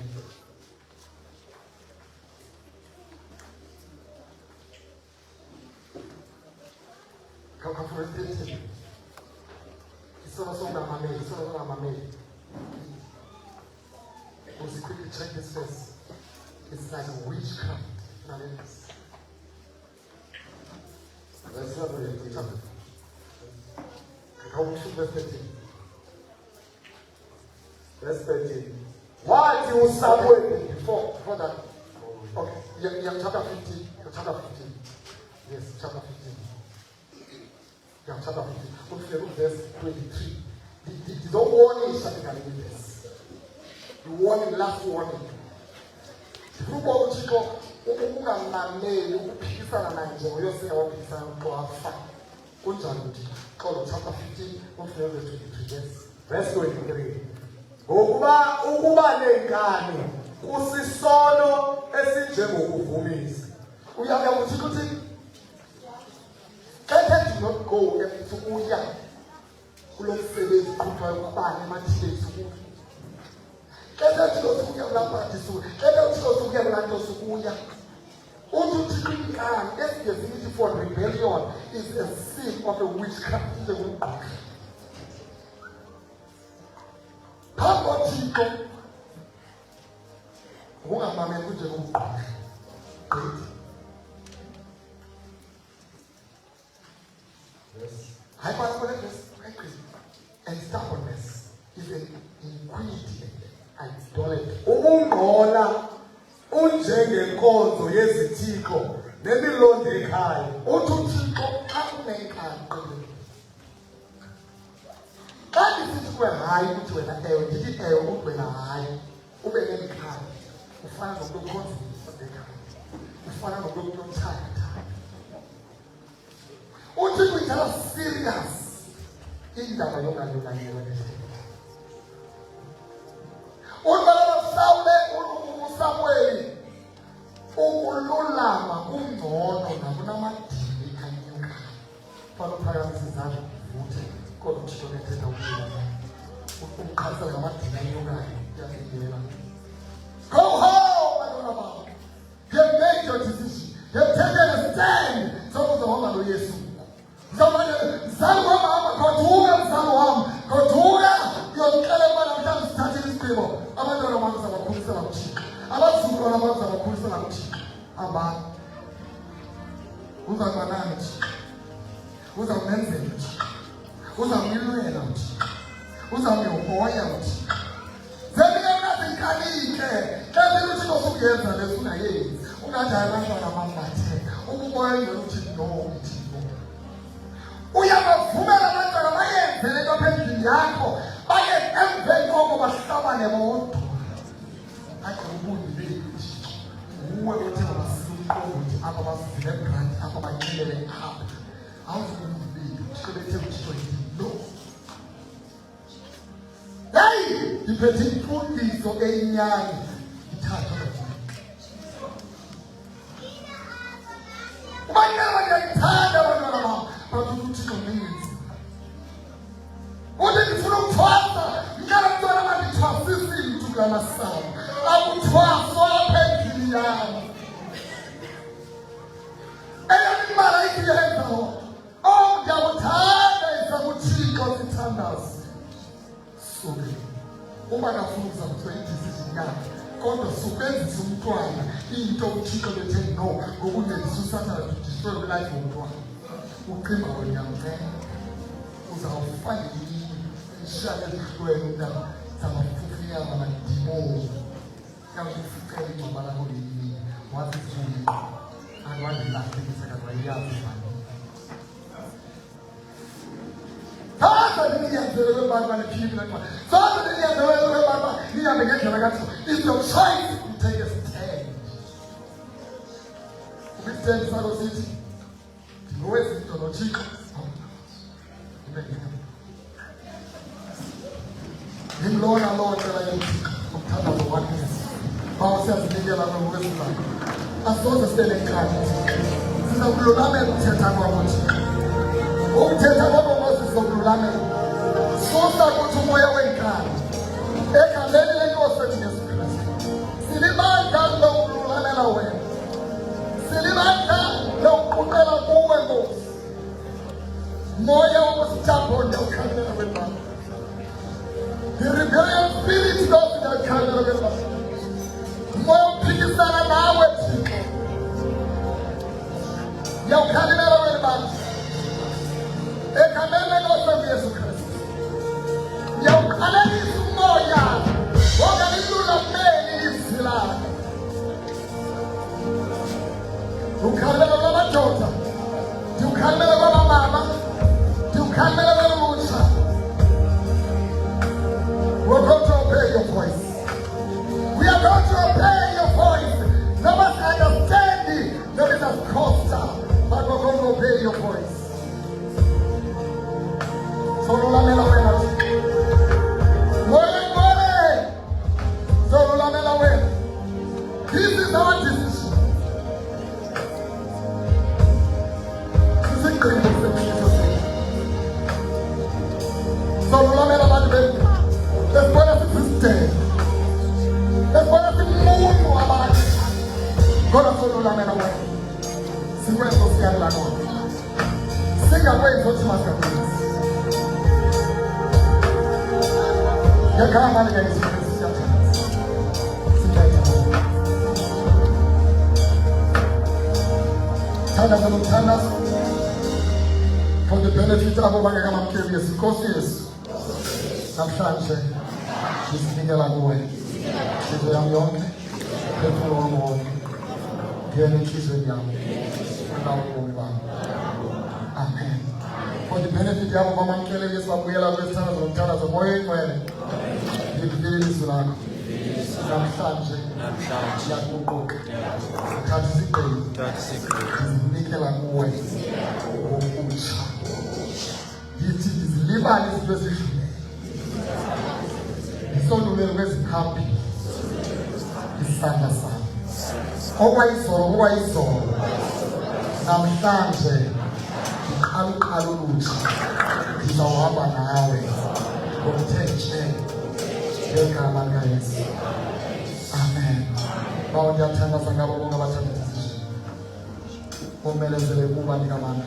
Come for it. It's also my name. It's also my name. Let's quickly check this face. It's like a witchcraft. Let's celebrate each other. How we should verse 13. Verse 13. Why do you start with before that? Okay, you have chapter 15. You have chapter 15. Yes, chapter 15. You have chapter 15. Look at verse 23. The warning is something like this. The warning, last warning. Ukuba uThixo ukungamameli ukuphikisana naye njengoYosiya waphikisana noXhosa kunjani ukuthi Xolo chapter 15 verse 23 verse 23 ukuba nenkani kusisono esinjengokuvumisa uyabe uThixo uthi do not go ukuya kulomsebenzi qhutshwayo kubani emathile isuku for rebellion is a sin of a witchcraft. Hyperbolicness and stubbornness is an iniquity. Ubungqola unjengenkonzo yezithixo nemilondekayo uthi uThixo xa unenkani xa ndisithi kuwe hayi uthi wena ewe ndithi ewe uthi wena hayi ube nenkani ufana nomuntu okhonza imilondekayo ufana nomuntu omthanda uthi kuyithatha serious indaba yongalunanyelwa uSamuel ukululama kungcono nakunamadili anyuka fana phakathi sizathu vuthe kodwa uThixo nethetha ukululama ukukhasa ngamadili anyukayo yasindela go home madodana you have made your decision you have taken a stand sokuzohamba noYesu zama mama kodwa mzamo kodwa yokele bana mthatha sithathe isigqibo abantwana bami zabakhulisela uThixo abazukulwana bami zabakhulisela uThixo abantu uzabanani uThixo uzamenzela uThixo uzamilwela uThixo uzamyohoya uThixo zeminyazinkalike kanti uThixo usuyenza lesungayenzi ungathi abantwana bami batheka ukuboyela uThixo no uThixo uyabavumela abantwana bayenze lento phezulu yakho baye emveni koko bahlabane bodwa akho ubundi bethu uwe bethe basiko ukuthi apha basivile grant apha banyelele apha awuzubundi bethu bethe uThixo no hayi iphethe imfundiso eyinyani ithatha ubanyama ngiyayithanda abantwana bami but uThixo means uthi ngifuna ukuthwasa ngicela mntwana mandithwasise into kulamasango akuthwaswa phezulu yami eyamibala ikiyenzayo ndiyakuthanda isakuThixo sithandazi suke uma ngafuna ukuzakuthiwa idecision yakhe kodwa sukenzisa umntwana into uThixo bethe no ngokuncedisa usathana to destroy life yomntwana uqimba wenyamcela uzawufana ishaka ezihlweni na zamafufuyana amadimoni yakufikela ingcwaba lakho lini wazifuna It's your choice to take a stand. We stand in Sago City. Go away to the chief. Him Lord and Lord, tell you from Tana for 1 minute. Paul says, Miguel, I'm going to go. I saw the state in Christ. So, Blulame, Tetawamuchi. Oh, Tetawamuchi, so Blulame. So, Sako to Moya Wenkan. Eka, then let go of Jesus Christ. Siliman can no Blulame away. Siliman can no Putela Movemos. Moya was tapped on your camera with man. The rebellion spirit goes to the camera with man. More peace than an hour. Your camera with man. A camera goes to Jesus Christ. Your camera is Moya. What can you do of me in his life? You can't never go to Jota. You can't never go to Mama. You can't never go to Musa. We're going to obey your voice. We are going to obey your voice. No one's understanding. No one is constant. But we're going to obey your voice. So, this is our decision. So, let's put us to stand. Let's put us to move to our body. God has told you that away. See where it's going to go. Sing away what you must have done. You can't manage this. Turn us for the benefit of our curious. Because yes. Namhlanje isinikela kuwe inhliziyo yami yonke phefumulo wami wonke ngena enhliziyweni yami ubomi bami. Amen. For the benefit yabo bamamkele Yesu babuyela kwesithandazo nomthandazo moya engcwele ngikubile ilizwi lakho namhlanje siyaguquka thatha isigqili sinikela kuwe ngokutsha yithi izilibane izinto ezidlule isondulelo kwezikhambi isandla sami okwayizolo namhlanje uqala olutsha ngizawuhamba nawe ngomthethe ngegama likaYesu. Amen. Bawo ndiyathandaza ngabo bonke abathanda decision umelezele kuba likamana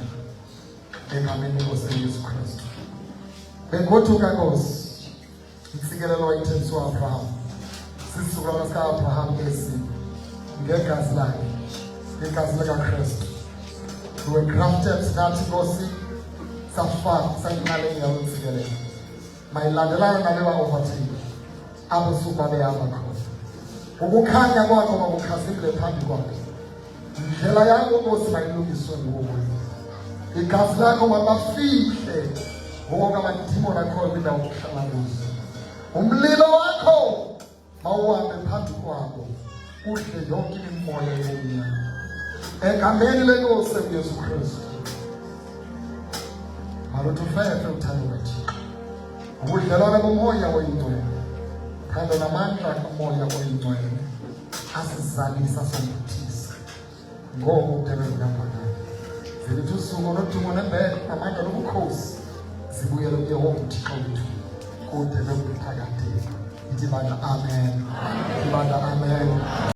egameni lenkosi Yesu Kristu. Bengothuka Nkosi insikelelo wayithenjiswa u-Abraham sisukela sika-Abraham esi ngegazi lakhe igazi likaKristu. We were grafted nathi Nkosi safaka sayinxalenye yalo nsikelelo mayilandelana nale ba-overtake abo suku babehamba khona. Ukukhanya kwakho makukhazile phambi kwakhe. Indlela yakho Nkosi mayilungiswe nguwe. Igazi lakho mabafihle ngoba amadimoni akhoyo kwindawo okuhlala kuzo. Umlilo wakho mawuhambe phambi kwabo udle yonke imimoya yobunyama. Egameni lenkosi uYesu Kristu. Malutufefe uthando lwaThixo. Ubudlelwane bomoya oyingcwele. Khanda namandla kamoya oyingcwele. Asizalisa sombuthisa. Ngoku uthebele ngaphandle. Zilithi usuku nodumo nembeko namandla nobukhosi zibuyele kuYehova uThixo wethu. Kude nokuphakade. Ithi bana amen. Ithi bana amen.